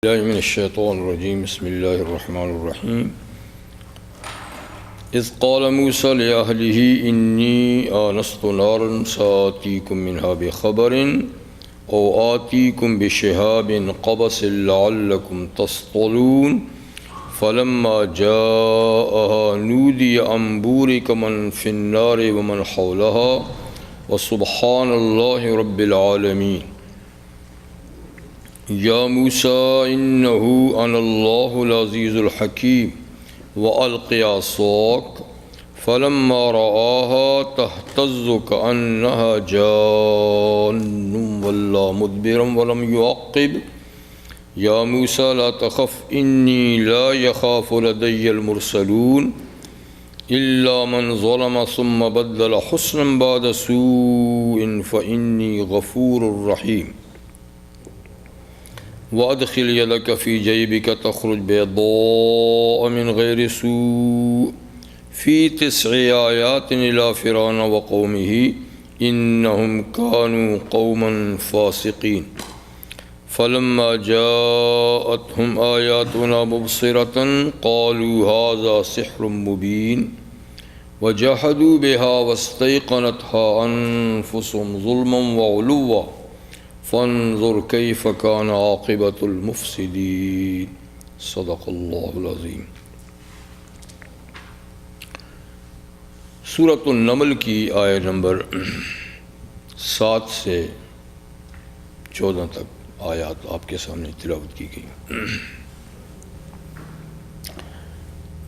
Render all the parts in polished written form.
من الشیطان الرجیم بسم اللہ الرحمن الرحیم اذ قال موسیٰ لأہلہ انی آنست نارا سآتیکم منہا بخبر او آتیکم بشہاب قبس لعلکم تصطلون فلما جاءها نودی ان بورک من فی النار ومن حولها وسبحان اللہ رب العالمین یا موسیٰ انہو انا اللہ العزیز الحکیم وَأَلْقِ عَصَاكَ فَلَمَّا رَآهَا تَهْتَزُّ كَأَنَّهَا جَانٌّ وَلَّا مُدْبِرًا وَلَمْ يُعَقِّبْ يَا مُوسَىٰ لَا تَخَفْ إِنِّي لَا يَخَافُ لَدَيَّ الْمُرْسَلُونَ إِلَّا مَنْ ظَلَمَ ثُمَّ بَدَّلَ حُسْنًا بَعْدَ سُوءٍ فَإِنِّي غَفُورٌ رَحِيمٌ وَأَدْخِلْ يَدَكَ فِي جَيْبِكَ تَخْرُجْ بَيْضَاءَ مِنْ غَيْرِ سُوءٍ فِي 9 آيَاتٍ إِلَى فِرْعَوْنَ وَقَوْمِهِ إِنَّهُمْ كَانُوا قَوْمًا فَاسِقِينَ فَلَمَّا جَاءَتْهُمْ آيَاتُنَا مُبْصِرَةً قَالُوا هَذَا سِحْرٌ مُبِينٌ وَجَحَدُوا بِهَا وَاسْتَيْقَنَتْهَا أَنفُسُهُمْ ظُلْمًا وَعُلُوًّا فانظر کیف کان عاقبۃ المفسدین صدق اللہ العظیم۔ سورۃ النمل کی آیت نمبر 7 سے 14 تک آیات آپ کے سامنے تلاوت کی گئی۔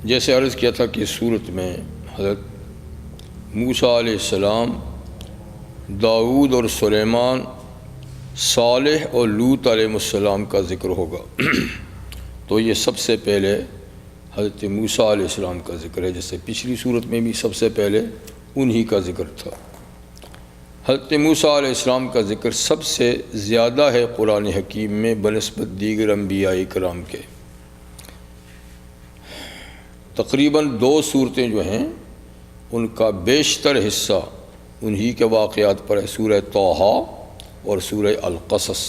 جیسے عرض کیا تھا کہ سورت میں حضرت موسیٰ علیہ السلام، داؤد اور سلیمان، صالح اور لوط علیہ السلام کا ذکر ہوگا۔ تو یہ سب سے پہلے حضرت موسیٰ علیہ السلام کا ذکر ہے، جیسے پچھلی صورت میں بھی سب سے پہلے انہی کا ذکر تھا۔ حضرت موسیٰ علیہ السلام کا ذکر سب سے زیادہ ہے قرآن حکیم میں بنسبت دیگر انبیاء کرام کے۔ تقریباً 2 صورتیں جو ہیں ان کا بیشتر حصہ انہی کے واقعات پر ہے، سورہ طٰہٰ اور سورہ القصص،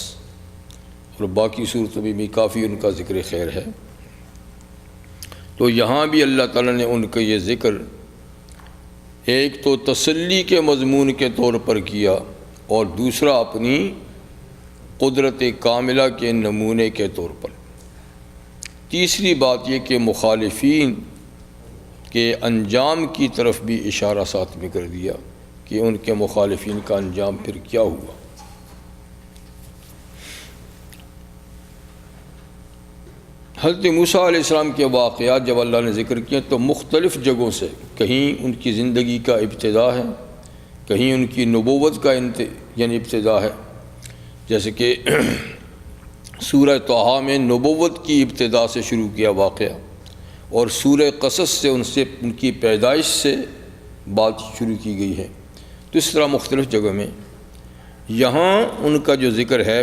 اور باقی صورتوں میں بھی کافی ان کا ذکر خیر ہے۔ تو یہاں بھی اللہ تعالیٰ نے ان کا یہ ذکر ایک تو تسلی کے مضمون کے طور پر کیا، اور دوسرا اپنی قدرت کاملہ کے نمونے کے طور پر۔ تیسری بات یہ کہ مخالفین کے انجام کی طرف بھی اشارہ ساتھ میں کر دیا کہ ان کے مخالفین کا انجام پھر کیا ہوا۔ حضرت موسیٰ علیہ السلام کے واقعات جب اللہ نے ذکر کیے تو مختلف جگہوں سے، کہیں ان کی زندگی کا ابتدا ہے، کہیں ان کی نبوت کا ابتدا ہے، جیسے کہ سورہ طٰہٰ میں نبوت کی ابتدا سے شروع کیا واقعہ، اور سورہ قصص سے ان کی پیدائش سے بات شروع کی گئی ہے۔ تو اس طرح مختلف جگہ میں یہاں ان کا جو ذکر ہے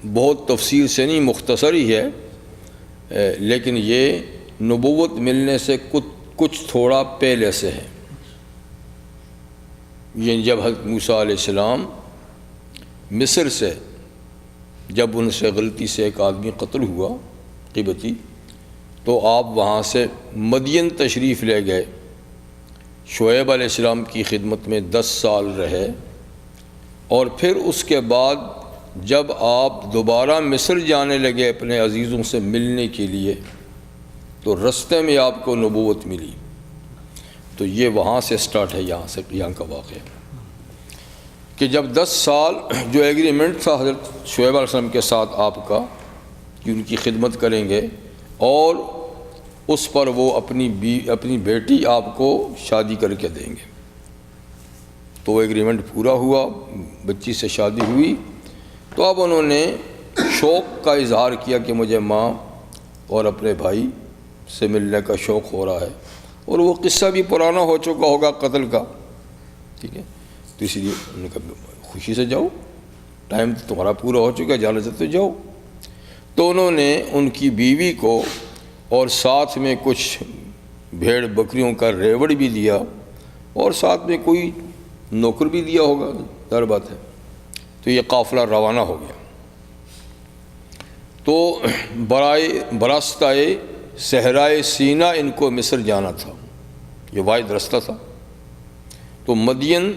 بہت تفصیل سے نہیں، مختصر ہی ہے، لیکن یہ نبوت ملنے سے کچھ تھوڑا پہلے سے ہے۔ یہ جب حضرت موسیٰ علیہ السلام مصر سے، جب ان سے غلطی سے ایک آدمی قتل ہوا قبطی، تو آپ وہاں سے مدین تشریف لے گئے، شعیب علیہ السلام کی خدمت میں 10 سال رہے، اور پھر اس کے بعد جب آپ دوبارہ مصر جانے لگے اپنے عزیزوں سے ملنے کے لیے، تو رستے میں آپ کو نبوت ملی۔ تو یہ وہاں سے سٹارٹ ہے، یہاں کا واقعہ کہ جب 10 سال جو ایگریمنٹ تھا حضرت شعیب علیہ السلام کے ساتھ آپ کا کہ ان کی خدمت کریں گے، اور اس پر وہ اپنی بیٹی آپ کو شادی کر کے دیں گے، تو وہ ایگریمنٹ پورا ہوا، بچی سے شادی ہوئی۔ تو اب انہوں نے شوق کا اظہار کیا کہ مجھے ماں اور اپنے بھائی سے ملنے کا شوق ہو رہا ہے، اور وہ قصہ بھی پرانا ہو چکا ہوگا قتل کا، ٹھیک ہے، تو اس لیے انہوں نے کہا خوشی سے جاؤ، ٹائم تو تمہارا پورا ہو چکا ہے، جانا چاہتے تو جاؤ۔ تو انہوں نے ان کی بیوی کو اور ساتھ میں کچھ بھیڑ بکریوں کا ریوڑ بھی دیا، اور ساتھ میں کوئی نوکر بھی دیا ہوگا، ظاہر بات ہے۔ تو یہ قافلہ روانہ ہو گیا۔ تو براستہ صحرائے سینا ان کو مصر جانا تھا، یہ واحد رستہ تھا۔ تو مدین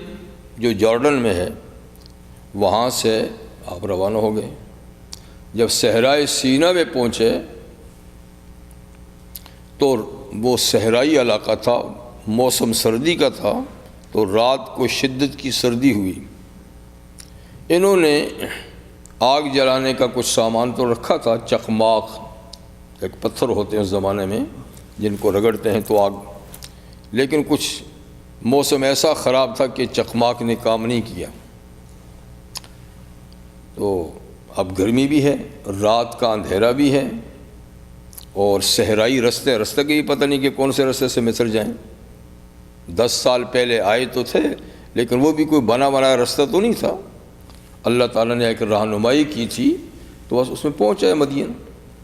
جو جارڈن میں ہے وہاں سے آپ روانہ ہو گئے۔ جب صحرائے سینا میں پہنچے تو وہ صحرائی علاقہ تھا، موسم سردی کا تھا، تو رات کو شدت کی سردی ہوئی۔ انہوں نے آگ جلانے کا کچھ سامان تو رکھا تھا، چخماق ایک پتھر ہوتے ہیں اس زمانے میں جن کو رگڑتے ہیں تو آگ، لیکن کچھ موسم ایسا خراب تھا کہ چخماق نے کام نہیں کیا۔ تو اب گرمی بھی ہے، رات کا اندھیرا بھی ہے، اور صحرائی رستے کا بھی پتہ نہیں کہ کون سے رستے سے مصر جائیں۔ 10 سال پہلے آئے تو تھے لیکن وہ بھی کوئی بنا بنایا رستہ تو نہیں تھا، اللہ تعالیٰ نے ایک رہنمائی کی تھی تو بس اس میں پہنچا ہے مدین۔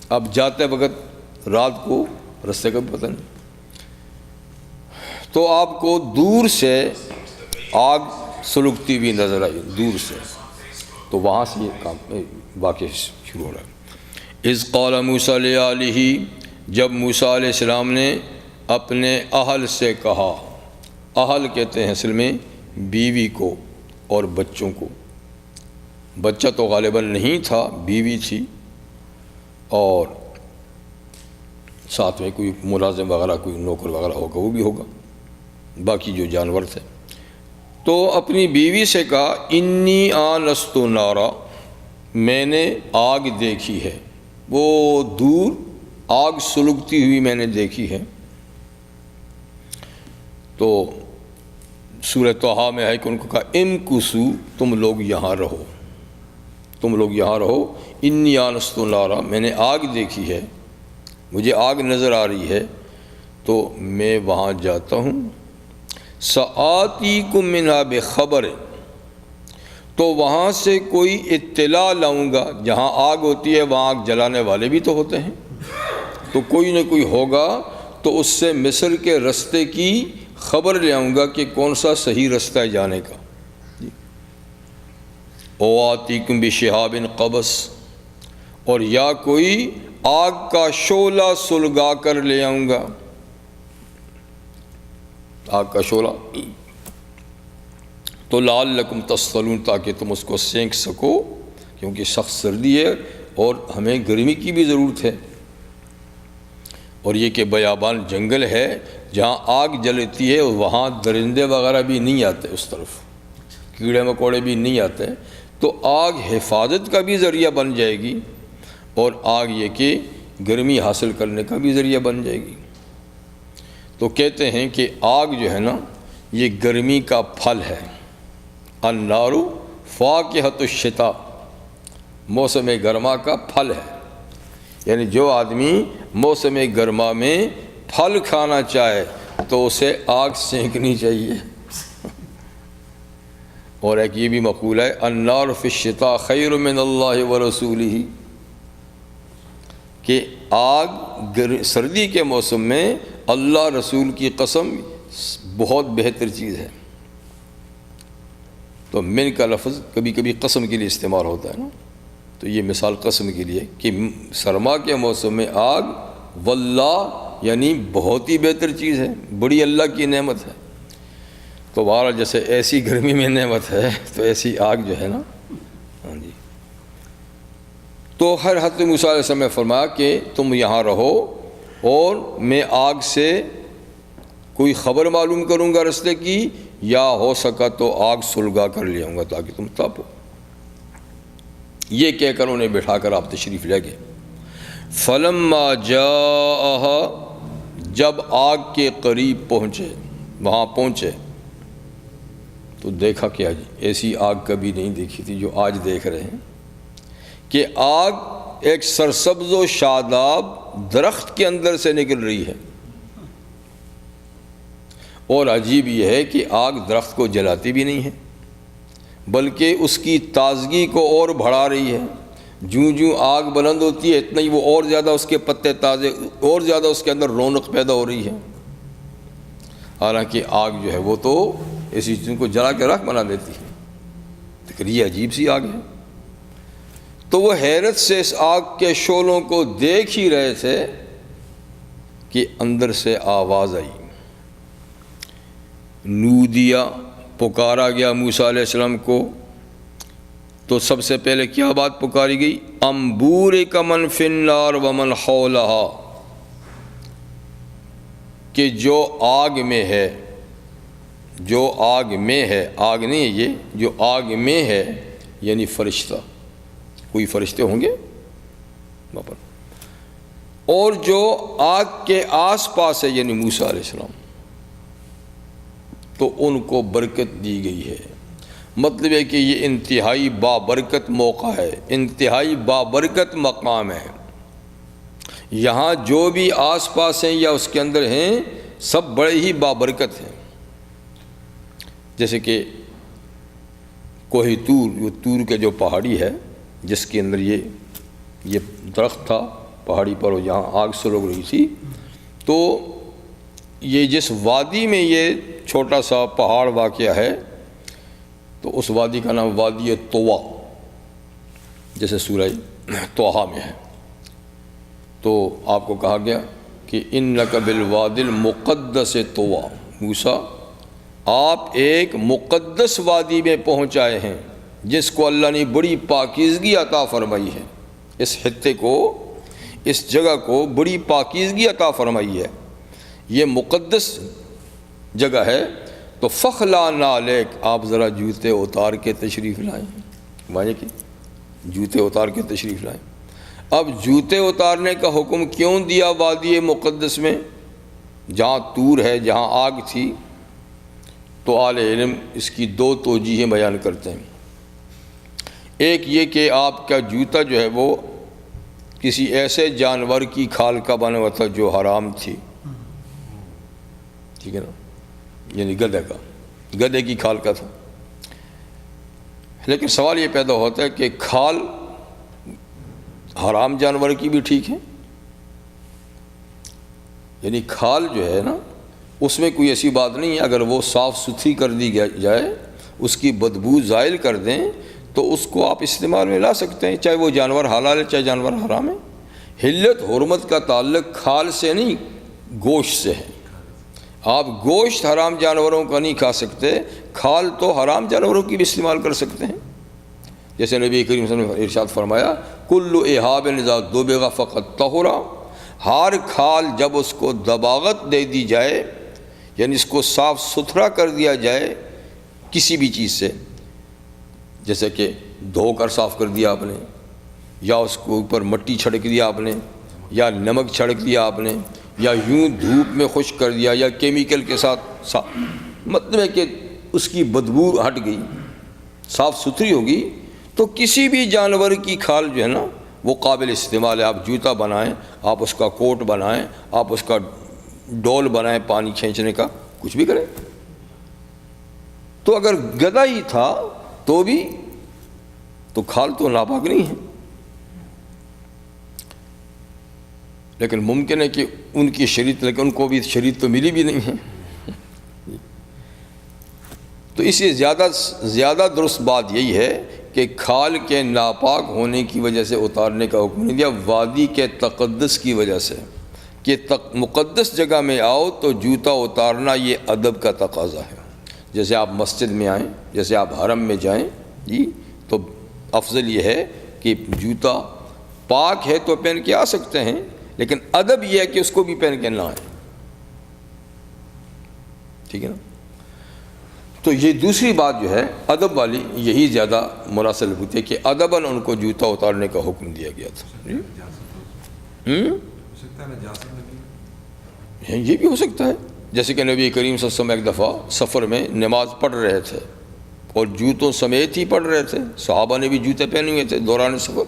اب جاتے وقت رات کو رستے کا بھی پتہ نہیں، تو آپ کو دور سے آگ سلگتی ہوئی نظر آئی، دور سے، تو وہاں سے یہ کام واقعہ شروع ہو رہا ہے۔ اذ قال موسیٰ لآلہ، جب موسیٰ علیہ السلام نے اپنے اہل سے کہا، اہل کہتے ہیں اصل میں بیوی کو اور بچوں کو، بچہ تو غالباً نہیں تھا، بیوی تھی اور ساتھ میں کوئی ملازم وغیرہ، کوئی نوکر وغیرہ ہوگا، وہ بھی ہوگا، باقی جو جانور تھے۔ تو اپنی بیوی سے کہا، انی آنست نارا، میں نے آگ دیکھی ہے، وہ دور آگ سلگتی ہوئی میں نے دیکھی ہے۔ تو سورہ طٰہٰ میں ہے کہ ان کو کہا امکثوا، تم لوگ یہاں رہو، تم لوگ یہاں رہو، انی آنست نارا، میں نے آگ دیکھی ہے، مجھے آگ نظر آ رہی ہے، تو میں وہاں جاتا ہوں۔ سآتیکم منہا بخبر، تو وہاں سے کوئی اطلاع لاؤں گا، جہاں آگ ہوتی ہے وہاں آگ جلانے والے بھی تو ہوتے ہیں، تو کوئی نہ کوئی ہوگا، تو اس سے مصر کے رستے کی خبر لے آؤں گا کہ کون سا صحیح رستہ ہے جانے کا۔ او آتیکم بشہاب قبس، اور یا کوئی آگ کا شعلہ سلگا کر لے آؤں گا، آگ کا شعلہ، تو لعلکم تصطلون، تاکہ تم اس کو سینک سکو، کیونکہ سخت سردی ہے اور ہمیں گرمی کی بھی ضرورت ہے، اور یہ کہ بیابان جنگل ہے، جہاں آگ جلتی ہے وہاں درندے وغیرہ بھی نہیں آتے، اس طرف کیڑے مکوڑے بھی نہیں آتے، تو آگ حفاظت کا بھی ذریعہ بن جائے گی، اور آگ یہ کہ گرمی حاصل کرنے کا بھی ذریعہ بن جائے گی۔ تو کہتے ہیں کہ آگ جو ہے نا یہ گرمی کا پھل ہے، النار فاکہۃ الشتاء، موسم گرما کا پھل ہے، یعنی جو آدمی موسم گرما میں پھل کھانا چاہے تو اسے آگ سینکنی چاہیے۔ اور ایک یہ بھی مقولہ ہے، النار فی الشتاء خیر من اللہ ورسولہ، کہ آگ سردی کے موسم میں اللہ رسول کی قسم بہت بہتر چیز ہے۔ تو من کا لفظ کبھی کبھی قسم کے لیے استعمال ہوتا ہے نا، تو یہ مثال قسم کے لیے کہ سرما کے موسم میں آگ واللہ یعنی بہت ہی بہتر چیز ہے، بڑی اللہ کی نعمت ہے۔ تو بہرحال جیسے ایسی گرمی میں نعمت ہے تو ایسی آگ جو ہے نا، ہاں جی۔ تو ہر حضرت موسیٰ علیہ السلام نے فرمایا کہ تم یہاں رہو اور میں آگ سے کوئی خبر معلوم کروں گا رستے کی، یا ہو سکا تو آگ سلگا کر لے آؤں گا تاکہ تم تپو۔ یہ کہہ کر انہیں بٹھا کر آپ تشریف لے گئے۔ فلما جاءها، جب آگ کے قریب پہنچے، وہاں پہنچے تو دیکھا کیا جی، ایسی آگ کبھی نہیں دیکھی تھی جو آج دیکھ رہے ہیں، کہ آگ ایک سرسبز و شاداب درخت کے اندر سے نکل رہی ہے، اور عجیب یہ ہے کہ آگ درخت کو جلاتی بھی نہیں ہے بلکہ اس کی تازگی کو اور بڑھا رہی ہے۔ جوں جوں آگ بلند ہوتی ہے اتنا ہی وہ اور زیادہ اس کے پتے تازے، اور زیادہ اس کے اندر رونق پیدا ہو رہی ہے۔ حالانکہ آگ جو ہے وہ تو ایسی چیزوں کو جلا کے راکھ بنا دیتی ہے، لیکن یہ عجیب سی آگ ہے۔ تو وہ حیرت سے اس آگ کے شعلوں کو دیکھ ہی رہے تھے کہ اندر سے آواز آئی، نودیا، پکارا گیا موسیٰ علیہ السلام کو۔ تو سب سے پہلے کیا بات پکاری گئی؟ انبورک من فی النار ومن حولہا، کہ جو آگ میں ہے، جو آگ میں ہے، آگ نہیں ہے یہ، جو آگ میں ہے یعنی فرشتہ، کوئی فرشتے ہوں گے وہاں پر، اور جو آگ کے آس پاس ہے یعنی موسیٰ علیہ السلام، تو ان کو برکت دی گئی ہے۔ مطلب ہے کہ یہ انتہائی بابرکت موقع ہے، انتہائی بابرکت مقام ہے۔ یہاں جو بھی آس پاس ہیں یا اس کے اندر ہیں سب بڑے ہی بابرکت ہیں۔ جیسے کہ کوہ طور، یہ طور کے جو پہاڑی ہے جس کے اندر یہ درخت تھا پہاڑی پر، اور یہاں آگ سلگ رہی تھی، تو یہ جس وادی میں یہ چھوٹا سا پہاڑ واقع ہے تو اس وادی کا نام وادی طویٰ، جیسے سورہ طٰہٰ میں ہے۔ تو آپ کو کہا گیا کہ اِنَّکَ بِالْوَادِ الْمُقَدَّسِ طویٰ، موسیٰ آپ ایک مقدس وادی میں پہنچ آئے ہیں جس کو اللہ نے بڑی پاکیزگی عطا فرمائی ہے، اس خطے کو، اس جگہ کو بڑی پاکیزگی عطا فرمائی ہے، یہ مقدس جگہ ہے۔ تو فخلا نعلیک، آپ ذرا جوتے اتار کے تشریف لائیں، مانے کہ جوتے اتار کے تشریف لائیں۔ اب جوتے اتارنے کا حکم کیوں دیا وادی مقدس میں جہاں طور ہے، جہاں آگ تھی؟ تو اہل علم اس کی دو توجیہیں بیان کرتے ہیں۔ ایک یہ کہ آپ کا جوتا جو ہے وہ کسی ایسے جانور کی کھال کا بنا ہوا تھا جو حرام تھی، ٹھیک ہے نا، یعنی گدھے کی کھال کا تھا۔ لیکن سوال یہ پیدا ہوتا ہے کہ کھال حرام جانور کی بھی ٹھیک ہے، یعنی کھال جو ہے نا اس میں کوئی ایسی بات نہیں ہے، اگر وہ صاف ستھری کر دی جائے، اس کی بدبو زائل کر دیں تو اس کو آپ استعمال میں لا سکتے ہیں، چاہے وہ جانور حلال ہے چاہے جانور حرام ہے۔ حلت حرمت کا تعلق کھال سے نہیں گوشت سے ہے۔ آپ گوشت حرام جانوروں کا نہیں کھا سکتے، کھال تو حرام جانوروں کی بھی استعمال کر سکتے ہیں۔ جیسے نبی کریم صلی اللہ علیہ وسلم نے ارشاد فرمایا کل اہاب اذا دبغ فقد طہر، ہر کھال جب اس کو دباغت دے دی جائے یعنی اس کو صاف ستھرا کر دیا جائے کسی بھی چیز سے، جیسے کہ دھو کر صاف کر دیا آپ نے، یا اس کو اوپر مٹی چھڑک دیا آپ نے، یا نمک چھڑک دیا آپ نے، یا یوں دھوپ میں خشک کر دیا، یا کیمیکل کے ساتھ مطلب ہے کہ اس کی بدبو ہٹ گئی، صاف ستھری ہوگی، تو کسی بھی جانور کی کھال جو ہے نا وہ قابل استعمال ہے۔ آپ جوتا بنائیں، آپ اس کا کوٹ بنائیں، آپ اس کا ڈول بنائیں پانی کھینچنے کا، کچھ بھی کریں۔ تو اگر گدھا ہی تھا تو بھی تو کھال تو ناپاک نہیں ہے، لیکن ممکن ہے کہ ان کی شریعت، لیکن ان کو بھی شریعت تو ملی بھی نہیں ہے۔ تو اس سے زیادہ درست بات یہی ہے کہ کھال کے ناپاک ہونے کی وجہ سے اتارنے کا حکم نہیں دیا، وادی کے تقدس کی وجہ سے، کہ مقدس جگہ میں آؤ تو جوتا اتارنا یہ ادب کا تقاضا ہے۔ جیسے آپ مسجد میں آئیں، جیسے آپ حرم میں جائیں جی، تو افضل یہ ہے کہ جوتا پاک ہے تو پہن کے آ سکتے ہیں، لیکن ادب یہ ہے کہ اس کو بھی پہن کے نہ آئیں، ٹھیک ہے نا۔ تو یہ دوسری بات جو ہے ادب والی، یہی زیادہ مناسب ہوتی ہے کہ ادباً ان کو جوتا اتارنے کا حکم دیا گیا تھا۔ یہ بھی ہو سکتا ہے، جیسے کہ نبی کریم صلی اللہ علیہ وسلم ایک دفعہ سفر میں نماز پڑھ رہے تھے اور جوتوں سمیت ہی پڑھ رہے تھے، صحابہ نے بھی جوتے پہنے ہوئے تھے دوران سفر۔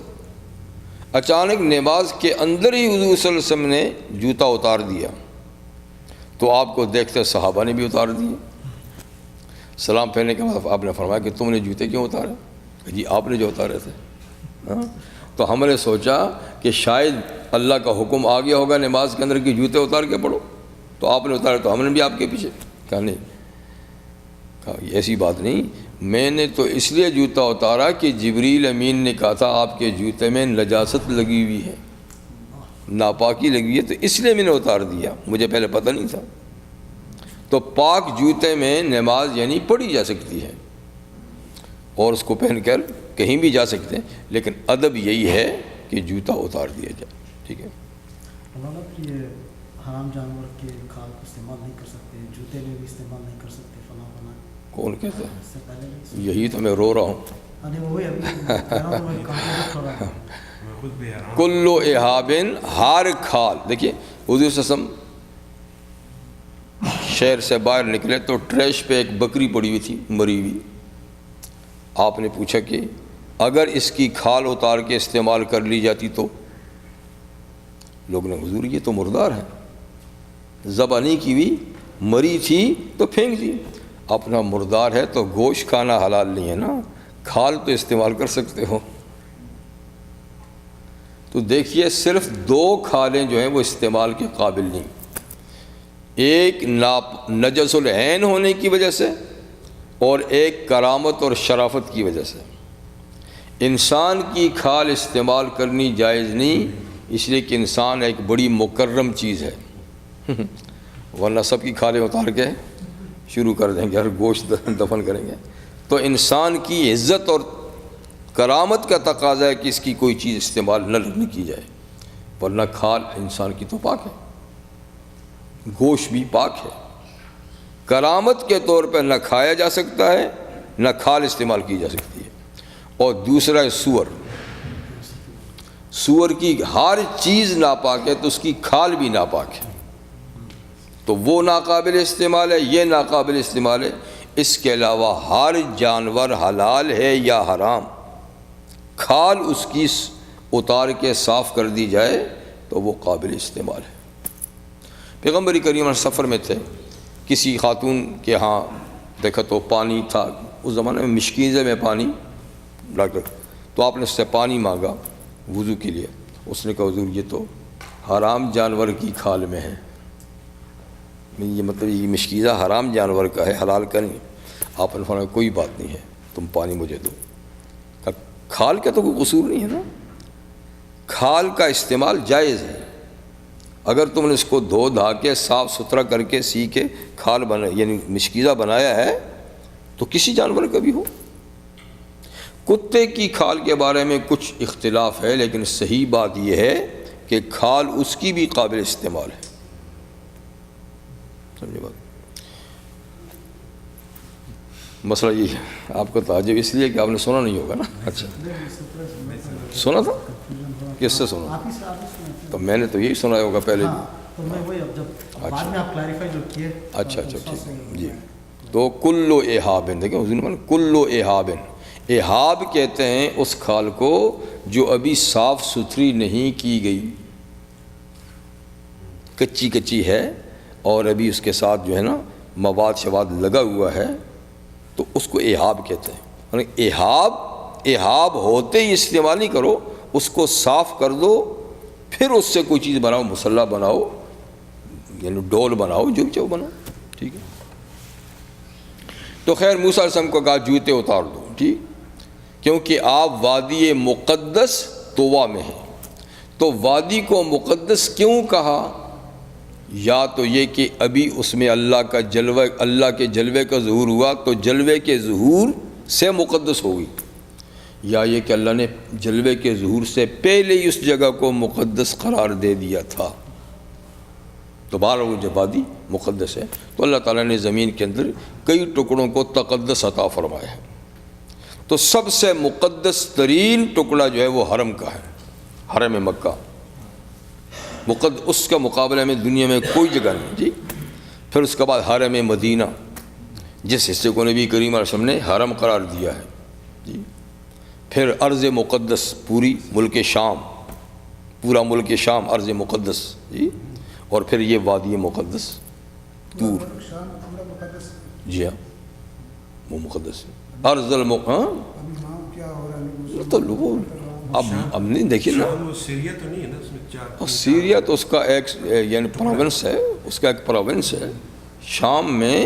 اچانک نماز کے اندر ہی حضور صلی اللہ علیہ وسلم نے جوتا اتار دیا، تو آپ کو دیکھتے صحابہ نے بھی اتار دیے۔ سلام پھیرنے کے بعد آپ نے فرمایا کہ تم نے جوتے کیوں اتارے؟ جی آپ نے جو اتارے تھے۔ تو ہم نے سوچا کہ شاید اللہ کا حکم آ گیا ہوگا نماز کے اندر کہ جوتے اتار کے پڑھو، تو آپ نے اتارے تو ہم نے بھی آپ کے پیچھے کہا نہیں، کہا ایسی بات نہیں، میں نے تو اس لیے جوتا اتارا کہ جبریل امین نے کہا تھا آپ کے جوتے میں نجاست لگی ہوئی ہے، ناپاکی لگی ہے، تو اس لیے میں نے اتار دیا، مجھے پہلے پتہ نہیں تھا۔ تو پاک جوتے میں نماز یعنی پڑھی جا سکتی ہے اور اس کو پہن کر کہیں بھی جا سکتے ہیں، لیکن ادب یہی ہے کہ جوتا اتار دیا جائے، ٹھیک ہے۔ مولانا یہ حرام جانور کے کھال کو استعمال نہیں کر سکتے، جوتے میں بھی استعمال نہیں کر سکتے، فلاں فلاں کون کہتا ہے؟ اس سے پہلے نہیں؟ یہی تو میں رو رہا ہوں۔ ارے وہی ابھی کہہ رہا ہوں، وہی کانٹریڈکٹ ہو رہا ہے۔ کلو احابن، ہر کھال، دیکھیے حضور صلی اللہ علیہ وسلم شہر سے باہر نکلے تو ٹریش پہ ایک بکری پڑی ہوئی تھی مری ہوئی۔ آپ نے پوچھا کہ اگر اس کی کھال اتار کے استعمال کر لی جاتی تو؟ لوگ نے حضور یہ تو مردار ہے، ذبح نہیں کی ہوئی، مری تھی تو پھینک دی۔ اپنا مردار ہے تو گوشت کھانا حلال نہیں ہے نا، کھال تو استعمال کر سکتے ہو۔ تو دیکھیے صرف دو کھالیں جو ہیں وہ استعمال کے قابل نہیں، ایک نجس العین ہونے کی وجہ سے اور ایک کرامت اور شرافت کی وجہ سے۔ انسان کی کھال استعمال کرنی جائز نہیں، اس لیے کہ انسان ایک بڑی مکرم چیز ہے، ورنہ سب کی کھالیں اتار کے شروع کر دیں گے، ہر گوشت دفن کریں گے۔ تو انسان کی عزت اور کرامت کا تقاضا ہے کہ اس کی کوئی چیز استعمال نہ کی جائے، ورنہ کھال انسان کی تو پاک ہے، گوشت بھی پاک ہے، کرامت کے طور پر نہ کھایا جا سکتا ہے نہ کھال استعمال کی جا سکتی ہے۔ اور دوسرا ہے سور، سور کی ہر چیز ناپاک ہے تو اس کی کھال بھی ناپاک ہے، تو وہ ناقابل استعمال ہے، یہ ناقابل استعمال ہے۔ اس کے علاوہ ہر جانور حلال ہے یا حرام، کھال اس کی اتار کے صاف کر دی جائے تو وہ قابل استعمال ہے۔ پیغمبر کریم سفر میں تھے، کسی خاتون کے ہاں دیکھا تو پانی تھا، اس زمانے میں مشکیزے میں پانی ڈاکٹر، تو آپ نے اس سے پانی مانگا وضو کے لیے، اس نے کہا حضور یہ تو حرام جانور کی کھال میں ہے، یہ مطلب یہ مشکیزہ حرام جانور کا ہے، حلال کا نہیں۔ آپ نے فرمایا کوئی بات نہیں ہے، تم پانی مجھے دو۔ کھال کا تو کوئی قصور نہیں ہے نا، کھال کا استعمال جائز ہے، اگر تم نے اس کو دھو دھا کے صاف ستھرا کر کے سی کے کھال بنا یعنی مشکیزہ بنایا ہے تو کسی جانور کا بھی ہو۔ کتے کی کھال کے بارے میں کچھ اختلاف ہے، لیکن صحیح بات یہ ہے کہ کھال اس کی بھی قابل استعمال ہے، سمجھے بات؟ مسئلہ یہ ہے، آپ کو تعجب اس لیے کہ آپ نے سنا نہیں ہوگا نا۔ اچھا سنا تھا؟ کس سے سنا؟ تو میں نے تو یہی سنا ہوگا پہلے بھی۔ تو میں وہی اب جب بعد میں آپ کلیریفائی جو کیے۔ اچھا ٹھیک جی۔ تو کلو احابن، دیکھیں حضور کلو احابن، احاب کہتے ہیں اس کھال کو جو ابھی صاف ستھری نہیں کی گئی، کچی کچی ہے اور ابھی اس کے ساتھ جو ہے نا مواد شواد لگا ہوا ہے، تو اس کو احاب کہتے ہیں۔ احاب ہوتے ہی استعمال نہیں کرو، اس کو صاف کر دو، پھر اس سے کوئی چیز بناؤ، مصلی بناؤ یعنی ڈول بناؤ، جو بھی چاہو بناؤ، ٹھیک ہے۔ تو خیر موسیٰ علیہ السلام کو کہا جوتے اتار دو، ٹھیک، کیونکہ آپ وادی مقدس طوا میں ہیں۔ تو وادی کو مقدس کیوں کہا؟ یا تو یہ کہ ابھی اس میں اللہ کا جلوہ، اللہ کے جلوے کا ظہور ہوا تو جلوے کے ظہور سے مقدس ہوگی، یا یہ کہ اللہ نے جلوے کے ظہور سے پہلے ہی اس جگہ کو مقدس قرار دے دیا تھا۔ تو بہرحال وہ جب وادی مقدس ہے تو اللہ تعالیٰ نے زمین کے اندر کئی ٹکڑوں کو تقدس عطا فرمایا ہے، تو سب سے مقدس ترین ٹکڑا جو ہے وہ حرم کا ہے، حرم مکہ، اس کا مقابلہ میں دنیا میں کوئی جگہ نہیں جی۔ پھر اس کے بعد حرم مدینہ، جس حصے کو نبی کریم علیہ السلام نے حرم قرار دیا ہے جی۔ پھر ارض مقدس، پوری ملک شام، پورا ملک شام ارض مقدس جی، اور پھر یہ وادی مقدس دور، جی ہاں وہ مقدس ہے ارض تو لوگوں اب نہیں دیکھیے نا، سیریا تو اس کا ایک یعنی پروونس ہے، اس کا ایک پروونس ہے۔ شام میں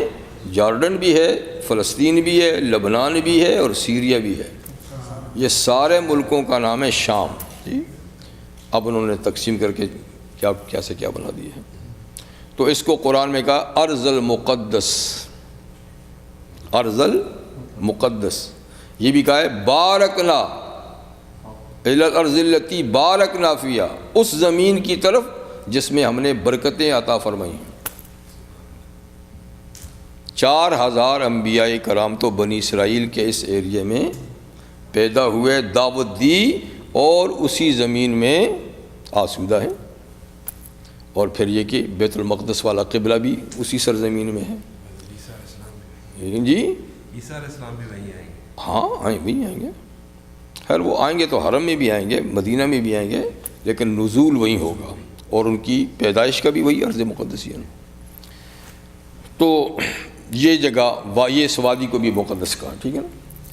جارڈن بھی ہے، فلسطین بھی ہے، لبنان بھی ہے اور سیریا بھی ہے. یہ سارے ملکوں کا نام ہے شام. جی اب انہوں نے تقسیم کر کے کیا سے کیا بنا دیے ہیں. تو اس کو قرآن میں کہا ارض المقدس، ارض المقدس. یہ بھی کہا ہے بارکنا الی الارض التی بارکنا فیہا، اس زمین کی طرف جس میں ہم نے برکتیں عطا فرمائی. 4000 انبیاء کرام تو بنی اسرائیل کے اس ایریے میں پیدا ہوئے، دعوت دی اور اسی زمین میں آسودہ ہیں. اور پھر یہ کہ بیت المقدس والا قبلہ بھی اسی سرزمین میں ہے. جی عیسیٰ علیہ السلام بھی وہیں آئیں گے. ہاں آئیں گے. خیر وہ آئیں گے تو حرم میں بھی آئیں گے، مدینہ میں بھی آئیں گے، لیکن نزول وہیں ہوگا اور ان کی پیدائش کا بھی وہی ارض مقدس ہے. تو یہ جگہ یہ اس وادی کو بھی مقدس کہا، ٹھیک ہے نا،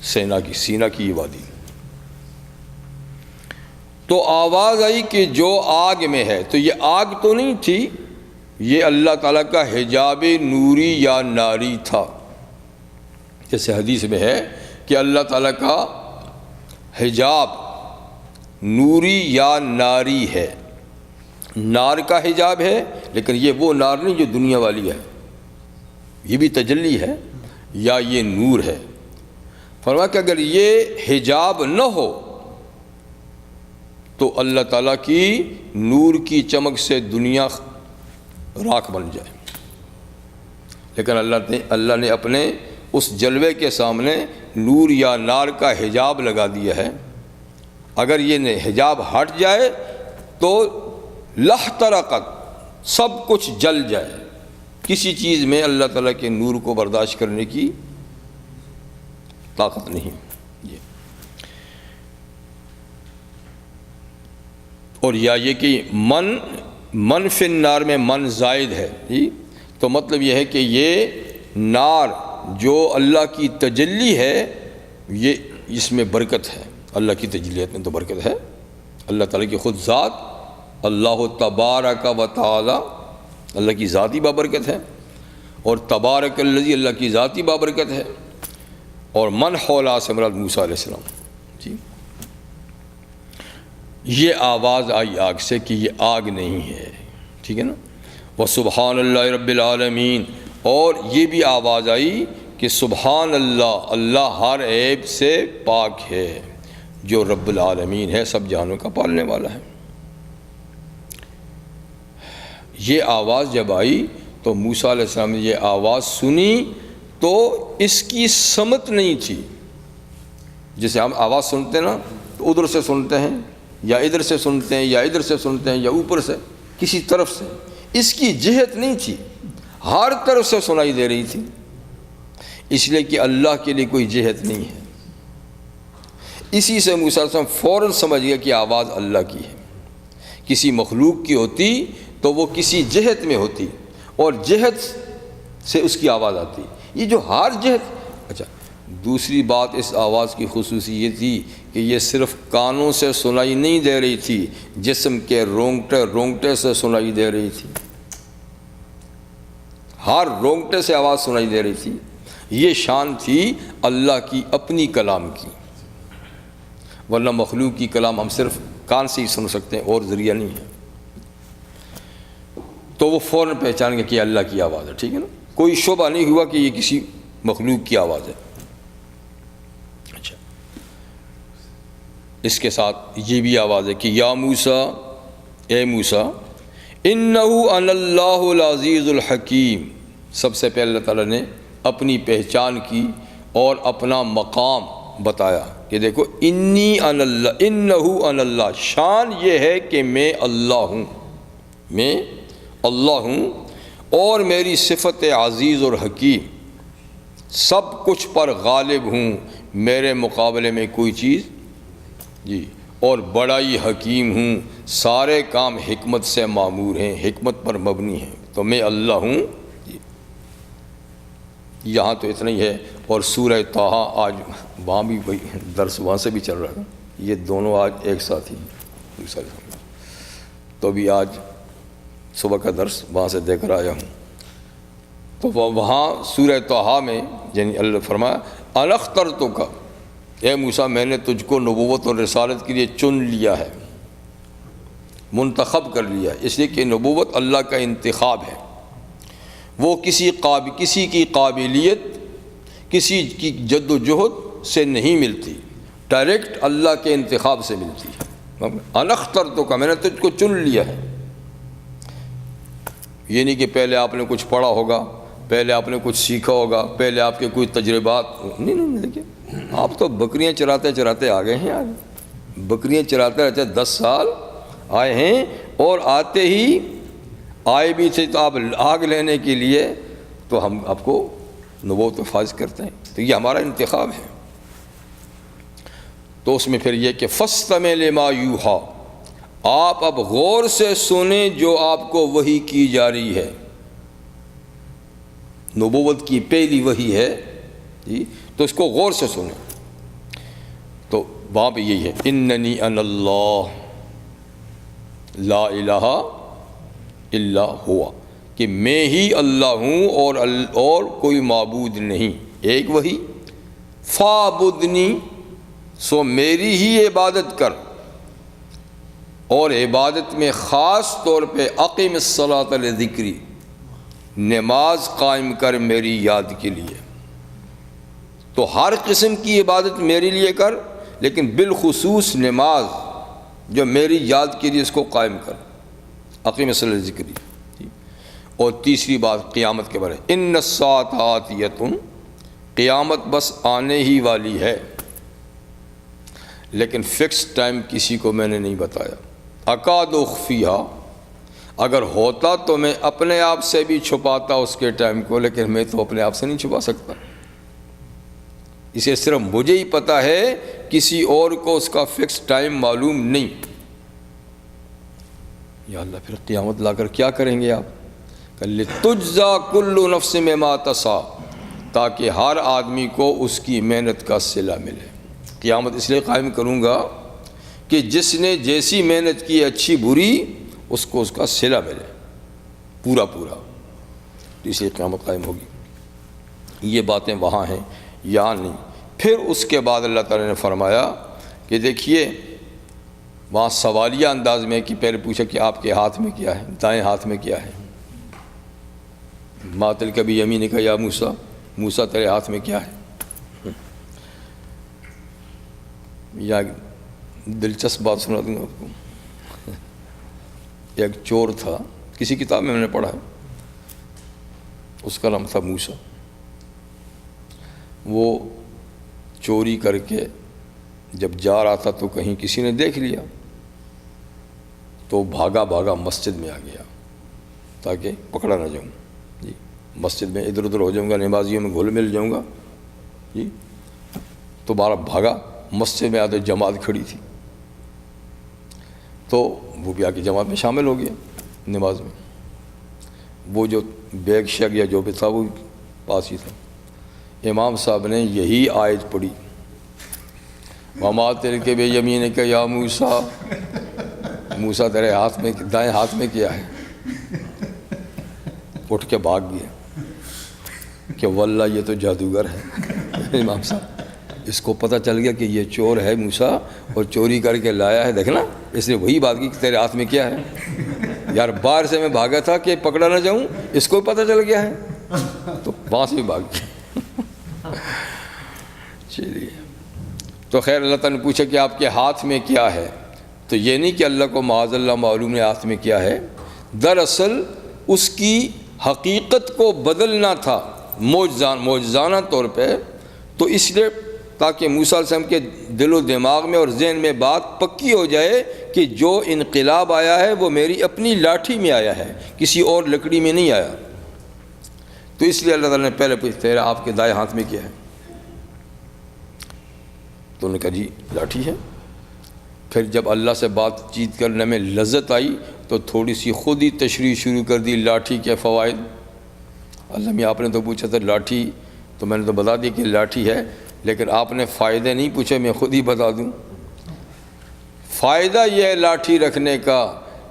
سینا کی یہ وادی. تو آواز آئی کہ جو آگ میں ہے، تو یہ آگ تو نہیں تھی، یہ اللہ تعالیٰ کا حجاب نوری یا ناری تھا. جیسے حدیث میں ہے کہ اللہ تعالیٰ کا حجاب نوری یا ناری ہے. نار کا حجاب ہے، لیکن یہ وہ نار نہیں جو دنیا والی ہے، یہ بھی تجلی ہے یا یہ نور ہے. فرمایا کہ اگر یہ حجاب نہ ہو تو اللہ تعالیٰ کی نور کی چمک سے دنیا راکھ بن جائے. لیکن اللہ نے اپنے اس جلوے کے سامنے نور یا نار کا حجاب لگا دیا ہے. اگر یہ حجاب ہٹ جائے تو لحترقت، سب کچھ جل جائے. کسی چیز میں اللہ تعالیٰ کے نور کو برداشت کرنے کی طاقت نہیں. اور یا یہ کہ من فی النار میں من زائد ہے. جی تو مطلب یہ ہے کہ یہ نار جو اللہ کی تجلی ہے، یہ اس میں برکت ہے. اللہ کی تجلیت میں تو برکت ہے. اللہ تعالیٰ کی خود ذات، اللہ تبارک و تعالی، اللہ کی ذاتی بابرکت ہے. اور تبارک الذی، اللہ کی ذاتی بابرکت ہے. اور من حولہ سے مراد موسیٰ علیہ السلام. جی یہ آواز آئی آگ سے کہ یہ آگ نہیں ہے، ٹھیک ہے نا. وَسُبْحَانَ اللَّهِ رَبِّ الْعَالَمِينَ. اور یہ بھی آواز آئی کہ سبحان اللہ، اللہ ہر عیب سے پاک ہے، جو رب العالمین ہے، سب جہانوں کا پالنے والا ہے. یہ آواز جب آئی تو موسیٰ علیہ السلام نے یہ آواز سنی تو اس کی سمت نہیں تھی. جیسے ہم آواز سنتے ہیں نا تو ادھر سے سنتے ہیں یا ادھر سے سنتے ہیں یا ادھر سے سنتے ہیں یا اوپر سے، کسی طرف سے. اس کی جہت نہیں تھی، ہر طرف سے سنائی دے رہی تھی. اس لیے کہ اللہ کے لیے کوئی جہت نہیں ہے. اسی سے موسیٰ علیہ السلام فوراً سمجھ گیا کہ آواز اللہ کی ہے. کسی مخلوق کی ہوتی تو وہ کسی جہت میں ہوتی اور جہت سے اس کی آواز آتی. یہ جو ہر جہت. اچھا دوسری بات اس آواز کی خصوصی یہ تھی کہ یہ صرف کانوں سے سنائی نہیں دے رہی تھی، جسم کے رونگٹے سے سنائی دے رہی تھی. ہر رونگٹے سے آواز سنائی دے رہی تھی. یہ شان تھی اللہ کی اپنی کلام کی. ورنہ مخلوق کی کلام ہم صرف کان سے ہی سن سکتے ہیں اور ذریعہ نہیں ہے. تو وہ فوراً پہچان گیا کہ اللہ کی آواز ہے. ٹھیک ہے نا، کوئی شبہ نہیں ہوا کہ یہ کسی مخلوق کی آواز ہے. اچھا اس کے ساتھ یہ بھی آواز ہے کہ یا موسیٰ، اے موسیٰ، انہ انا اللہ العزیز الحکیم. سب سے پہلے اللہ تعالیٰ نے اپنی پہچان کی اور اپنا مقام بتایا کہ دیکھو انی انا اللہ، انہ انا اللہ. شان یہ ہے کہ میں اللہ ہوں، میں اللہ ہوں اور میری صفت عزیز اور حکیم، سب کچھ پر غالب ہوں، میرے مقابلے میں کوئی چیز. جی اور بڑا ہی حکیم ہوں، سارے کام حکمت سے معمور ہیں، حکمت پر مبنی ہیں. تو میں اللہ ہوں. یہاں تو اتنا ہی ہے. اور سورہ طٰہٰ آج وہاں بھی وہی درس وہاں سے بھی چل رہا ہے. یہ دونوں آج ایک ساتھ ہی. تو بھی آج صبح کا درس وہاں سے دے کر آیا ہوں. تو وہاں سورہ طٰہٰ میں یعنی اللہ فرمایا انا اخترتک، اے موسیٰ میں نے تجھ کو نبوت اور رسالت کے لیے چن لیا ہے، منتخب کر لیا ہے، اس لیے کہ نبوت اللہ کا انتخاب ہے، وہ کسی کی قابلیت، کسی کی جد و جہد سے نہیں ملتی، ڈائریکٹ اللہ کے انتخاب سے ملتی ہے۔ انا اخترتک، میں نے تجھ کو چن لیا ہے، یہ نہیں کہ پہلے آپ نے کچھ پڑھا ہوگا، پہلے آپ نے کچھ سیکھا ہوگا، پہلے آپ کے کوئی تجربات، نہیں دیکھیے آپ تو بکریاں چراتے چراتے آ گئے ہیں، آگے بکریاں چراتے رہتے 10 سال آئے ہیں، اور آتے ہی آئے بھی تھے تو آپ آگ لینے کے لیے، تو ہم آپ کو نبوت فائز کرتے ہیں، تو یہ ہمارا انتخاب ہے۔ تو اس میں پھر یہ کہ فاستمع لما یوحیٰ، آپ اب غور سے سنیں جو آپ کو وحی کی جا رہی ہے، نبوت کی پہلی وحی ہے جی، تو اس کو غور سے سنیں۔ تو وہاں پہ یہی ہے اننی انا اللہ لا الہ الا ہوا، کہ میں ہی اللہ ہوں اور کوئی معبود نہیں، ایک وہی فاعبدنی، سو میری ہی عبادت کر، اور عبادت میں خاص طور پہ اقیم الصلاۃ لذکری، نماز قائم کر میری یاد کے لیے۔ تو ہر قسم کی عبادت میرے لیے کر، لیکن بالخصوص نماز جو میری یاد کے لیے اس کو قائم کر، اقیم الصلاۃ لذکری۔ اور تیسری بات قیامت کے بارے، ان الساعۃ آتیۃ، قیامت بس آنے ہی والی ہے، لیکن فکس ٹائم کسی کو میں نے نہیں بتایا۔ اکاد اخفیہا، اگر ہوتا تو میں اپنے آپ سے بھی چھپاتا اس کے ٹائم کو، لیکن میں تو اپنے آپ سے نہیں چھپا سکتا، اسے صرف مجھے ہی پتہ ہے، کسی اور کو اس کا فکس ٹائم معلوم نہیں۔ یا اللہ پھر قیامت لا کر کیا کریں گے آپ؟ لِتُجْزَى كُلُّ نَفْسٍ بِمَا تَسْعَىٰ، تاکہ ہر آدمی کو اس کی محنت کا صلہ ملے۔ قیامت اس لیے قائم کروں گا کہ جس نے جیسی محنت کی اچھی بری، اس کو اس کا صلہ ملے پورا پورا، اس لیے قیامت قائم ہوگی۔ یہ باتیں وہاں ہیں، یہاں نہیں۔ پھر اس کے بعد اللہ تعالیٰ نے فرمایا کہ دیکھیے وہاں سوالیہ انداز میں کہ پہلے پوچھا کہ آپ کے ہاتھ میں کیا ہے، دائیں ہاتھ میں کیا ہے، ما تلک بیمینک یا موسیٰ، موسیٰ تیرے ہاتھ میں کیا ہے۔ یا دلچسپ بات سنا دوں گا آپ کو، ایک چور تھا، کسی کتاب میں نے پڑھا ہے، اس کا نام تھا موسیٰ۔ وہ چوری کر کے جب جا رہا تھا تو کہیں کسی نے دیکھ لیا، تو بھاگا مسجد میں آ گیا تاکہ پکڑا نہ جاؤں جی، مسجد میں ادھر ادھر ہو جاؤں گا، نمازیوں میں گھل مل جاؤں گا جی۔ تو بارہ بھاگا، مسجد میں آتے جماعت کھڑی تھی، تو وہ بھی آ کے جماعت میں شامل ہو گیا نماز میں۔ وہ جو بیگ شیگ یا جو بھی تھا وہ پاس ہی تھا۔ امام صاحب نے یہی آیت پڑھی، وَمَا تِلْكَ بِيَمِينِكَ يَا موسیٰ، موسیٰ تیرے ہاتھ میں دائیں ہاتھ میں کیا ہے؟ اٹھ کے بھاگ گیا کہ واللہ یہ تو جادوگر ہے۔ امام صاحب اس کو پتہ چل گیا کہ یہ چور ہے موسیٰ، اور چوری کر کے لایا ہے، دیکھنا اس نے وہی بات کی کہ تیرے ہاتھ میں کیا ہے۔ یار باہر سے میں بھاگا تھا کہ پکڑا نہ جاؤں، اس کو پتہ چل گیا ہے، تو وہاں سے بھی بھاگ گیا۔ چلیے، تو خیر اللہ تعالیٰ نے پوچھا کہ آپ کے ہاتھ میں کیا ہے، تو یہ نہیں کہ اللہ کو معاذ اللہ معلوم ہے ہاتھ میں کیا ہے، دراصل اس کی حقیقت کو بدلنا تھا معجزانہ طور پہ، تو اس لیے تاکہ موسیٰ علیہ السلام کے دل و دماغ میں اور ذہن میں بات پکی ہو جائے کہ جو انقلاب آیا ہے وہ میری اپنی لاٹھی میں آیا ہے، کسی اور لکڑی میں نہیں آیا۔ تو اس لیے اللہ تعالیٰ نے پہلے پوچھا تیرا آپ کے دائیں ہاتھ میں کیا ہے، تو انہوں نے کہا جی لاٹھی ہے۔ پھر جب اللہ سے بات چیت کرنے میں لذت آئی تو تھوڑی سی خود ہی تشریح شروع کر دی لاٹھی کے فوائد۔ اللہ میں آپ نے تو پوچھا تھا لاٹھی، تو میں نے تو بتا دی کہ لاٹھی ہے، لیکن آپ نے فائدے نہیں پوچھے، میں خود ہی بتا دوں۔ فائدہ یہ ہے لاٹھی رکھنے کا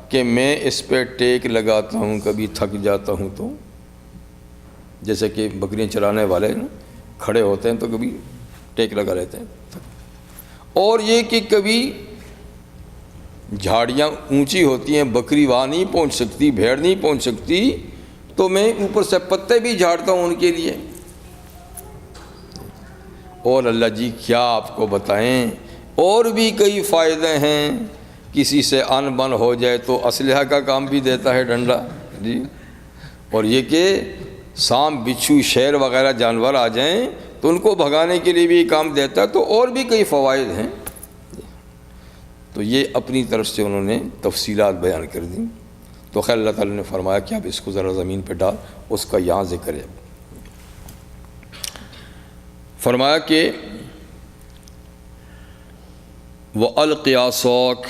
کہ میں اس پہ ٹیک لگاتا ہوں، کبھی تھک جاتا ہوں تو جیسے کہ بکریاں چرانے والے نا کھڑے ہوتے ہیں تو کبھی ٹیک لگا لیتے ہیں، اور یہ کہ کبھی جھاڑیاں اونچی ہوتی ہیں، بکری وہاں نہیں پہنچ سکتی، بھیڑ نہیں پہنچ سکتی، تو میں اوپر سے پتے بھی جھاڑتا ہوں ان کے لیے۔ اور اللہ جی کیا آپ کو بتائیں، اور بھی کئی فائدے ہیں، کسی سے ان بن ہو جائے تو اسلحہ کا کام بھی دیتا ہے ڈنڈا جی، اور یہ کہ سانپ بچھو شیر وغیرہ جانور آ جائیں تو ان کو بھگانے کے لیے بھی یہ کام دیتا ہے، تو اور بھی کئی فوائد ہیں۔ تو یہ اپنی طرف سے انہوں نے تفصیلات بیان کر دیں، تو خیر اللہ تعالیٰ نے فرمایا کہ اب اس کو ذرا زمین پہ ڈال، اس کا یہاں ذکر ہے۔ فرمایا کہ وَأَلْقِ عَصَاكَ،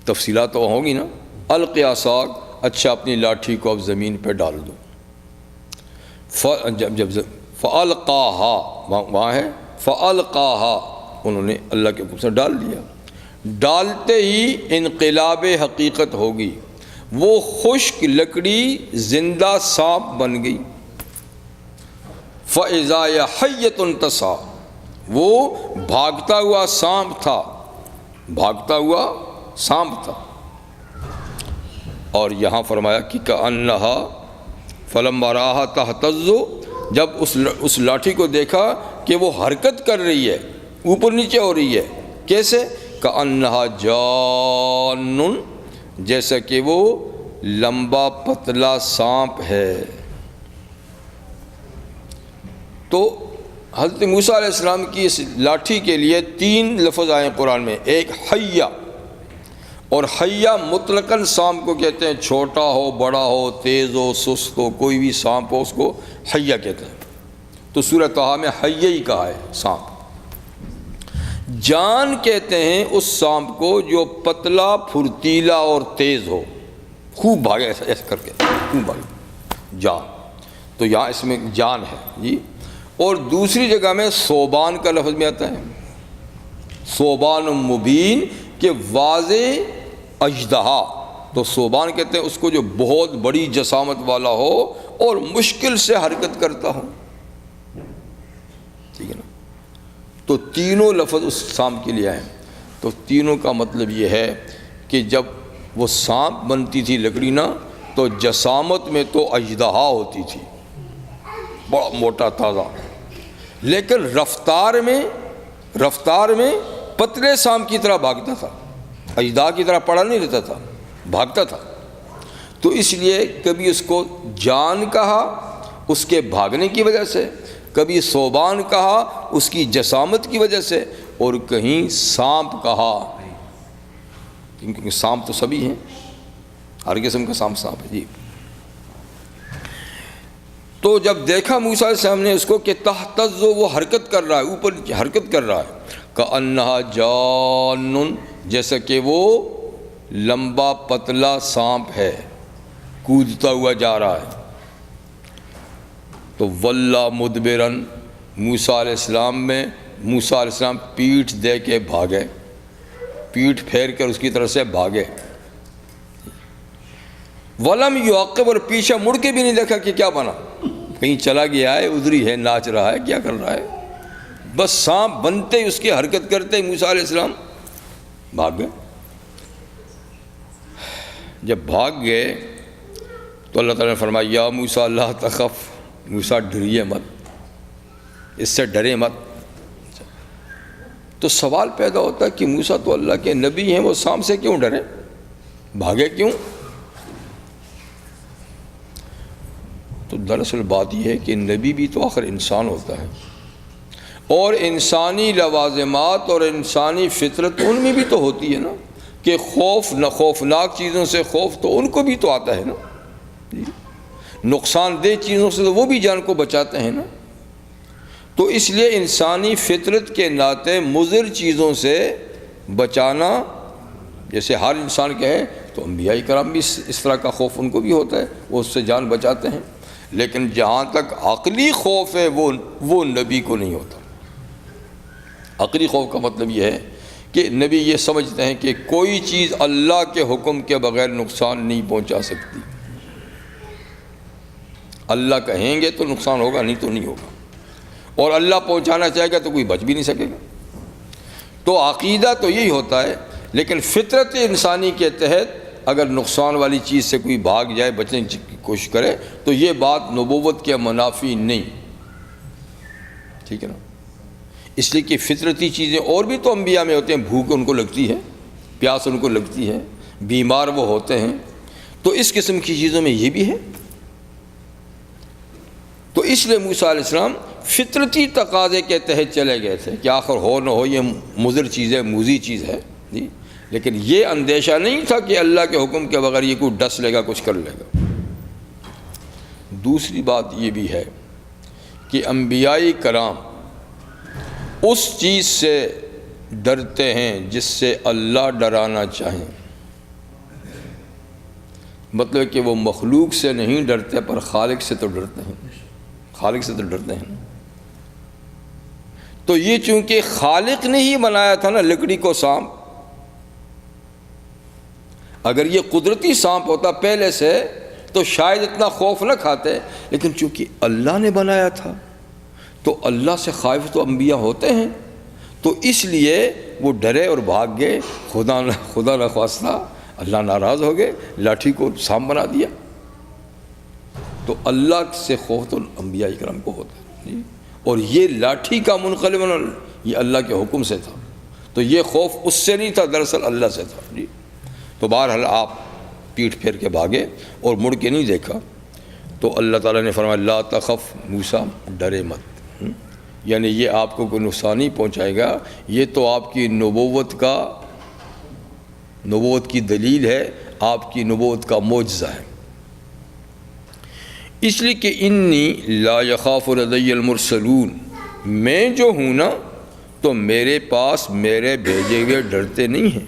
تفصیلات تو ہوں گی نا، القِ عصاک، اچھا اپنی لاٹھی کو اب زمین پہ ڈال دو۔ جب فَأَلْقَاهَا وہاں ہے فَأَلْقَاهَا، انہوں نے اللہ کے حکم سے ڈال دیا، ڈالتے ہی انقلاب حقیقت ہوگی، وہ خشک لکڑی زندہ سانپ بن گئی۔ فَإِذَا هِيَ حَيَّةٌ تَسْعَىٰ، وہ بھاگتا ہوا سانپ تھا، بھاگتا ہوا سانپ تھا۔ اور یہاں فرمایا کہ كَأَنَّهَا فَلَمَّا رَآهَا تَهْتَزُّ، جب اس لاٹھی کو دیکھا کہ وہ حرکت کر رہی ہے، اوپر نیچے ہو رہی ہے، کیسے؟ كَأَنَّهَا جَانٌّ، جیسا کہ وہ لمبا پتلا سانپ ہے۔ تو حضرت موسیٰ علیہ السلام کی اس لاٹھی کے لیے 3 لفظ آئے قرآن میں، ایک حیہ، اور حیہ مطلقاً سانپ کو کہتے ہیں، چھوٹا ہو بڑا ہو تیز ہو سست ہو کوئی بھی سانپ ہو اس کو حیہ کہتے ہیں۔ تو سورہ طٰہٰ میں حیہ ہی کہا ہے سانپ۔ جان کہتے ہیں اس سانپ کو جو پتلا پھرتیلا اور تیز ہو، خوب بھاگے، ایسا کر کے خوب بھاگے، جان۔ تو یہاں اس میں جان ہے جی۔ اور دوسری جگہ میں ثعبان کا لفظ میں آتا ہے، ثعبان مبین، کہ واضح اژدہا۔ تو ثعبان کہتے ہیں اس کو جو بہت بڑی جسامت والا ہو اور مشکل سے حرکت کرتا ہو، ٹھیک ہے نا۔ تو تینوں لفظ اس سانپ کے لیے ہیں۔ تو تینوں کا مطلب یہ ہے کہ جب وہ سانپ بنتی تھی لکڑی نا، تو جسامت میں تو اژدہا ہوتی تھی، بڑا موٹا تازہ، لیکن رفتار میں پتلے سانپ کی طرح بھاگتا تھا، اژدہا کی طرح پڑا نہیں رہتا تھا، بھاگتا تھا۔ تو اس لیے کبھی اس کو جان کہا اس کے بھاگنے کی وجہ سے، کبھی ثعبان کہا اس کی جسامت کی وجہ سے، اور کہیں سانپ کہا، کیونکہ سانپ تو سبھی ہیں، ہر قسم کا سانپ ہے جی۔ تو جب دیکھا موسیٰ علیہ السلام نے اس کو کہ تہتز، وہ حرکت کر رہا ہے، اوپر حرکت کر رہا ہے، کأنہا جان، جیسا کہ وہ لمبا پتلا سانپ ہے، کودتا ہوا جا رہا ہے۔ تو وَلَّا مُدْبِرًا، موسیٰ علیہ السلام پیٹھ دے کے بھاگے، پیٹھ پھیر کر اس کی طرف سے بھاگے۔ وَلَمْ يُعَقِّبْ، اور پیچھے مڑ کے بھی نہیں دیکھا کہ کیا بنا، کہیں چلا گیا ہے، ادھری ہے، ناچ رہا ہے، کیا کر رہا ہے۔ بس سانپ بنتے ہی اس کی حرکت کرتے ہی موسیٰ علیہ السلام بھاگ گئے۔ جب بھاگ گئے تو اللہ تعالیٰ نے فرمایا یا موسیٰ لا تخف، موسیٰ ڈریے مت، اس سے ڈرے مت۔ تو سوال پیدا ہوتا ہے کہ موسیٰ تو اللہ کے نبی ہیں، وہ سانپ سے کیوں ڈرے، بھاگے کیوں؟ تو دراصل بات یہ ہے کہ نبی بھی تو آخر انسان ہوتا ہے، اور انسانی لوازمات اور انسانی فطرت ان میں بھی تو ہوتی ہے نا، کہ خوفناک چیزوں سے خوف تو ان کو بھی تو آتا ہے نا، نقصان دہ چیزوں سے تو وہ بھی جان کو بچاتے ہیں نا۔ تو اس لیے انسانی فطرت کے ناطے مضر چیزوں سے بچانا، جیسے ہر انسان کہے تو انبیاء کرام بھی اس طرح کا خوف ان کو بھی ہوتا ہے، وہ اس سے جان بچاتے ہیں، لیکن جہاں تک عقلی خوف ہے وہ نبی کو نہیں ہوتا۔ عقلی خوف کا مطلب یہ ہے کہ نبی یہ سمجھتے ہیں کہ کوئی چیز اللہ کے حکم کے بغیر نقصان نہیں پہنچا سکتی، اللہ کہیں گے تو نقصان ہوگا، نہیں تو نہیں ہوگا، اور اللہ پہنچانا چاہے گا تو کوئی بچ بھی نہیں سکے گا۔ تو عقیدہ تو یہی ہوتا ہے، لیکن فطرت انسانی کے تحت اگر نقصان والی چیز سے کوئی بھاگ جائے، بچنے کی کوشش کرے، تو یہ بات نبوت کے منافی نہیں، ٹھیک ہے نا؟ اس لیے کہ فطرتی چیزیں اور بھی تو انبیاء میں ہوتے ہیں، بھوک ان کو لگتی ہے، پیاس ان کو لگتی ہے، بیمار وہ ہوتے ہیں، تو اس قسم کی چیزوں میں یہ بھی ہے۔ تو اس لیے موسیٰ علیہ السلام فطرتی تقاضے کے تحت چلے گئے تھے کہ آخر ہو نہ ہو یہ مضر چیز ہے، موذی چیز ہے جی، لیکن یہ اندیشہ نہیں تھا کہ اللہ کے حکم کے بغیر یہ کوئی ڈس لے گا، کچھ کر لے گا۔ دوسری بات یہ بھی ہے کہ انبیاء کرام اس چیز سے ڈرتے ہیں جس سے اللہ ڈرانا چاہیں، مطلب کہ وہ مخلوق سے نہیں ڈرتے پر خالق سے تو ڈرتے ہیں، خالق سے تو ڈرتے ہیں۔ تو یہ چونکہ خالق نے ہی بنایا تھا نا لکڑی کو سانپ، اگر یہ قدرتی سانپ ہوتا پہلے سے تو شاید اتنا خوف نہ کھاتے، لیکن چونکہ اللہ نے بنایا تھا تو اللہ سے خائف تو انبیاء ہوتے ہیں، تو اس لیے وہ ڈرے اور بھاگ گئے، خدا نہ خواستہ اللہ ناراض ہو گئے، لاٹھی کو سانپ بنا دیا۔ تو اللہ سے خوف تو انبیاء کرام کو ہوتا ہے جی، اور یہ لاٹھی کا منقلب یہ اللہ کے حکم سے تھا، تو یہ خوف اس سے نہیں تھا، دراصل اللہ سے تھا جی۔ تو بہرحال آپ پیٹھ پھیر کے بھاگے اور مڑ کے نہیں دیکھا، تو اللہ تعالیٰ نے فرمایا لا تخف موسیٰ، ڈرے مت، یعنی یہ آپ کو کوئی نقصان نہیں پہنچائے گا، یہ تو آپ کی نبوت کی دلیل ہے، آپ کی نبوت کا معجزہ ہے۔ اس لیے کہ انی لا یخاف لدی المرسلون، میں جو ہوں نا تو میرے پاس میرے بھیجے ہوئے ڈرتے نہیں ہیں،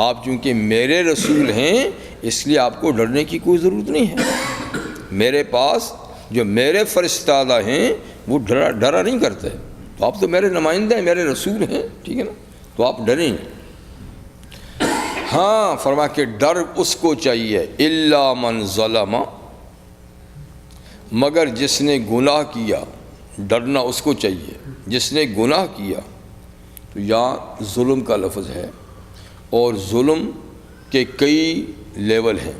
آپ چونکہ میرے رسول ہیں اس لیے آپ کو ڈرنے کی کوئی ضرورت نہیں ہے۔ میرے پاس جو میرے فرستادہ ہیں وہ ڈرا نہیں کرتے، تو آپ تو میرے نمائندے ہیں، میرے رسول ہیں، ٹھیک ہے نا، تو آپ ڈریں نہیں۔ ہاں فرما کہ ڈر اس کو چاہیے الا من ظلم، مگر جس نے گناہ کیا، ڈرنا اس کو چاہیے جس نے گناہ کیا۔ تو یہاں ظلم کا لفظ ہے، اور ظلم کے کئی لیول ہیں،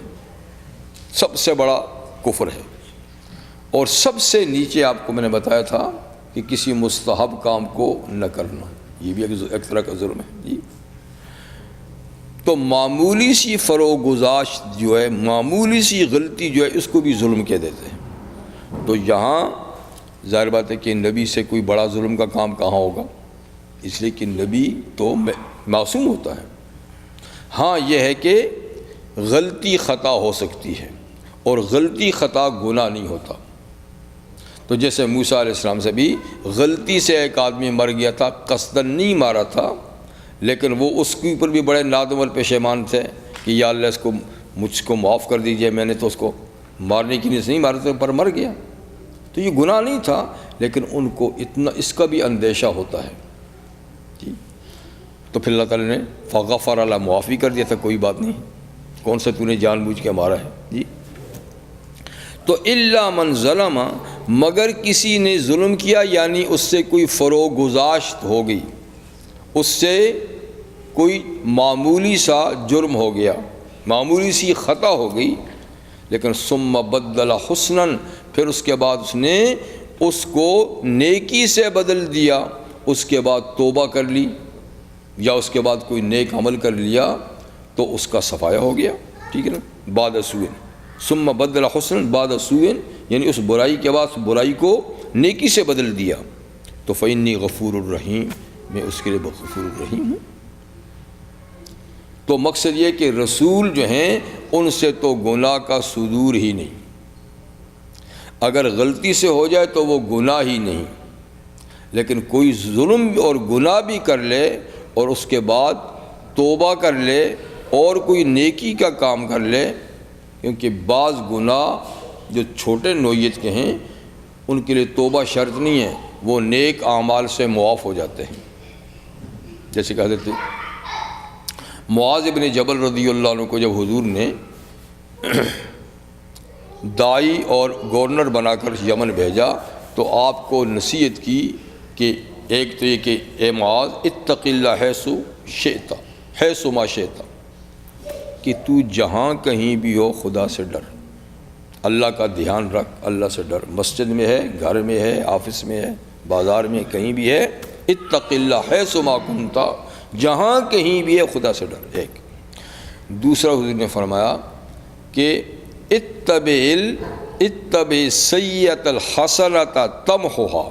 سب سے بڑا کفر ہے، اور سب سے نیچے آپ کو میں نے بتایا تھا کہ کسی مستحب کام کو نہ کرنا، یہ بھی ایک طرح کا ظلم ہے جی۔ تو معمولی سی فروغ گزاشت جو ہے، معمولی سی غلطی جو ہے، اس کو بھی ظلم کہہ دیتے ہیں۔ تو یہاں ظاہر بات ہے کہ نبی سے کوئی بڑا ظلم کا کام کہاں ہوگا، اس لیے کہ نبی تو معصوم ہوتا ہے۔ ہاں یہ ہے کہ غلطی خطا ہو سکتی ہے، اور غلطی خطا گناہ نہیں ہوتا۔ تو جیسے موسیٰ علیہ السلام سے بھی غلطی سے ایک آدمی مر گیا تھا، قصداً نہیں مارا تھا، لیکن وہ اس کے اوپر بھی بڑے نادم اور پشیمان تھے کہ یا اللہ مجھ کو معاف کر دیجئے، میں نے تو اس کو مارنے کی نیت نہیں مارا تھا پر مر گیا، تو یہ گناہ نہیں تھا، لیکن ان کو اتنا اس کا بھی اندیشہ ہوتا ہے جی۔ تو پھر اللہ تعالیٰ نے فغفر اللہ، معافی کر دیا تھا، کوئی بات نہیں، کون سا تو نے جان بوجھ کے مارا ہے جی۔ تو الا من ظلم، مگر کسی نے ظلم کیا، یعنی اس سے کوئی فروغ گزاشت ہو گئی، اس سے کوئی معمولی سا جرم ہو گیا، معمولی سی خطا ہو گئی، لیکن ثم بدل حسنا، پھر اس کے بعد اس نے اس کو نیکی سے بدل دیا، اس کے بعد توبہ کر لی، یا اس کے بعد کوئی نیک عمل کر لیا، تو اس کا صفایا ہو گیا، ٹھیک ہے نا۔ بعد سوء، ثم بدل حسنا بعد سوء، یعنی اس برائی کے بعد اس برائی کو نیکی سے بدل دیا، تو فإنی غفور الرحیم، میں اس کے لیے غفور الرحیم ہوں۔ تو مقصد یہ کہ رسول جو ہیں ان سے تو گناہ کا صدور ہی نہیں، اگر غلطی سے ہو جائے تو وہ گناہ ہی نہیں، لیکن کوئی ظلم اور گناہ بھی کر لے اور اس کے بعد توبہ کر لے اور کوئی نیکی کا کام کر لے، کیونکہ بعض گناہ جو چھوٹے نوعیت کے ہیں ان کے لیے توبہ شرط نہیں ہے، وہ نیک اعمال سے معاف ہو جاتے ہیں۔ جیسے کہا دیتے معاذ بن جبل رضی اللہ عنہ کو جب حضور نے دائی اور گورنر بنا کر یمن بھیجا تو آپ کو نصیحت کی کہ ایک تو یہ کہ اے معاذ اتق اللہ حیث ما شئت، کہ تو جہاں کہیں بھی ہو خدا سے ڈر، اللہ کا دھیان رکھ، اللہ سے ڈر، مسجد میں ہے، گھر میں ہے، آفس میں ہے، بازار میں کہیں بھی ہے، اتق اللہ حیث ما کنت، جہاں کہیں بھی ہے خدا سے ڈر۔ ایک دوسرا حضور نے فرمایا کہ اتبع سیئۃ الحسنۃ تمحھھا،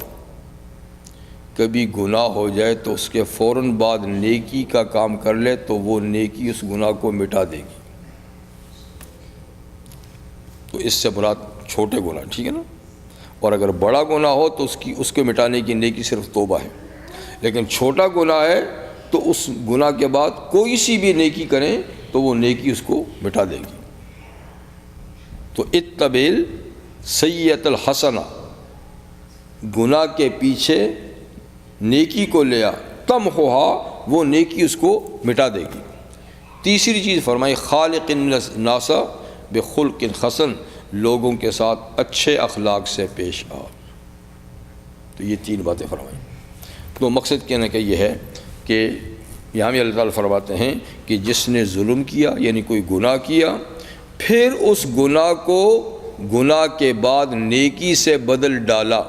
کبھی گناہ ہو جائے تو اس کے فوراً بعد نیکی کا کام کر لے تو وہ نیکی اس گناہ کو مٹا دے گی۔ تو اس سے مراد چھوٹے گناہ، ٹھیک ہے نا، اور اگر بڑا گناہ ہو تو اس کو مٹانے کی نیکی صرف توبہ ہے، لیکن چھوٹا گناہ ہے تو اس گناہ کے بعد کوئی سی بھی نیکی کریں تو وہ نیکی اس کو مٹا دے گی۔ تو اتبع سیئۃ الحسنہ، گناہ کے پیچھے نیکی کو لیا، تمحھھا، وہ نیکی اس کو مٹا دے گی۔ تیسری چیز فرمائی خالق الناس بخلق حسن، لوگوں کے ساتھ اچھے اخلاق سے پیش آ۔ تو یہ تین باتیں فرمائیں۔ تو مقصد کہنے کا یہ ہے کہ یہاں بھی اللہ تعالیٰ فرماتے ہیں کہ جس نے ظلم کیا یعنی کوئی گناہ کیا، پھر اس گناہ کو گناہ کے بعد نیکی سے بدل ڈالا،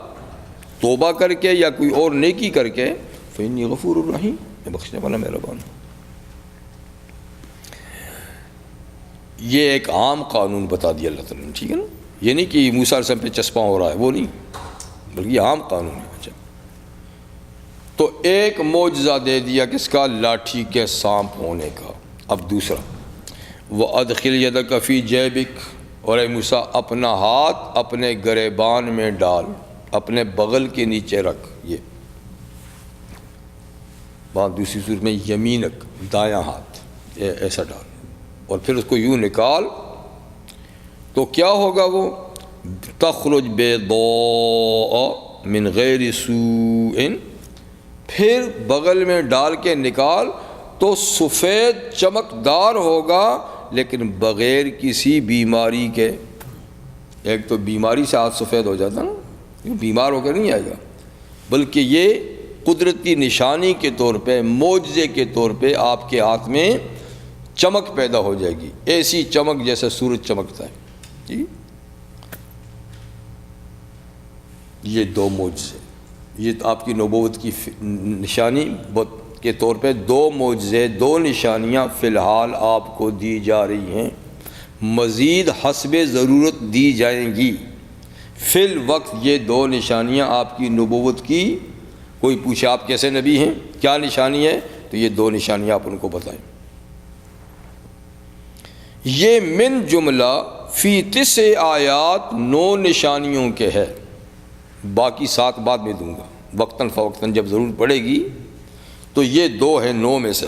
توبہ کر کے یا کوئی اور نیکی کر کے، فإنی غفور الرحیم، میں بخشنے والا مہربان ہوں۔ یہ ایک عام قانون بتا دیا اللہ تعالیٰ نے، ٹھیک ہے نا، یہ نہیں کہ موسیٰ علیہ السلام پہ چسپاں ہو رہا ہے، وہ نہیں، بلکہ یہ عام قانون ہے۔ اچھا، تو ایک معجزہ دے دیا کس کا؟ لاٹھی کے سانپ ہونے کا۔ اب دوسرا، وَأَدْخِلْ يَدَكَ فِي جَيْبِكَ، اور اے موسیٰ اپنا ہاتھ اپنے گریبان میں ڈال، اپنے بغل کے نیچے رکھ۔ یہ بات دوسری صورت میں یمینک، دایاں ہاتھ ایسا ڈال، اور پھر اس کو یوں نکال تو کیا ہوگا؟ وہ تخرج بیضاء من غیر سوء، پھر بغل میں ڈال کے نکال تو سفید چمکدار ہوگا لیکن بغیر کسی بیماری کے۔ ایک تو بیماری سے ہاتھ سفید ہو جاتا نا، بیمار ہو کر نہیں آئے گا، بلکہ یہ قدرتی نشانی کے طور پہ، معجزے کے طور پہ آپ کے ہاتھ میں چمک پیدا ہو جائے گی، ایسی چمک جیسے سورج چمکتا ہے۔ جی، یہ دو معجزے، یہ آپ کی نبوت کی نشانی کے طور پہ دو معجزے، دو نشانیاں فی الحال آپ کو دی جا رہی ہیں، مزید حسب ضرورت دی جائیں گی۔ فی الوقت یہ دو نشانیاں آپ کی نبوت کی، کوئی پوچھے آپ کیسے نبی ہیں، کیا نشانی ہے، تو یہ دو نشانیاں آپ ان کو بتائیں۔ یہ من جملہ فی 9 آیات 9 نشانیوں کے ہے، باقی 7 بعد میں دوں گا، وقتاً فوقتاً جب ضرورت پڑے گی۔ تو یہ 2 ہیں 9 میں سے،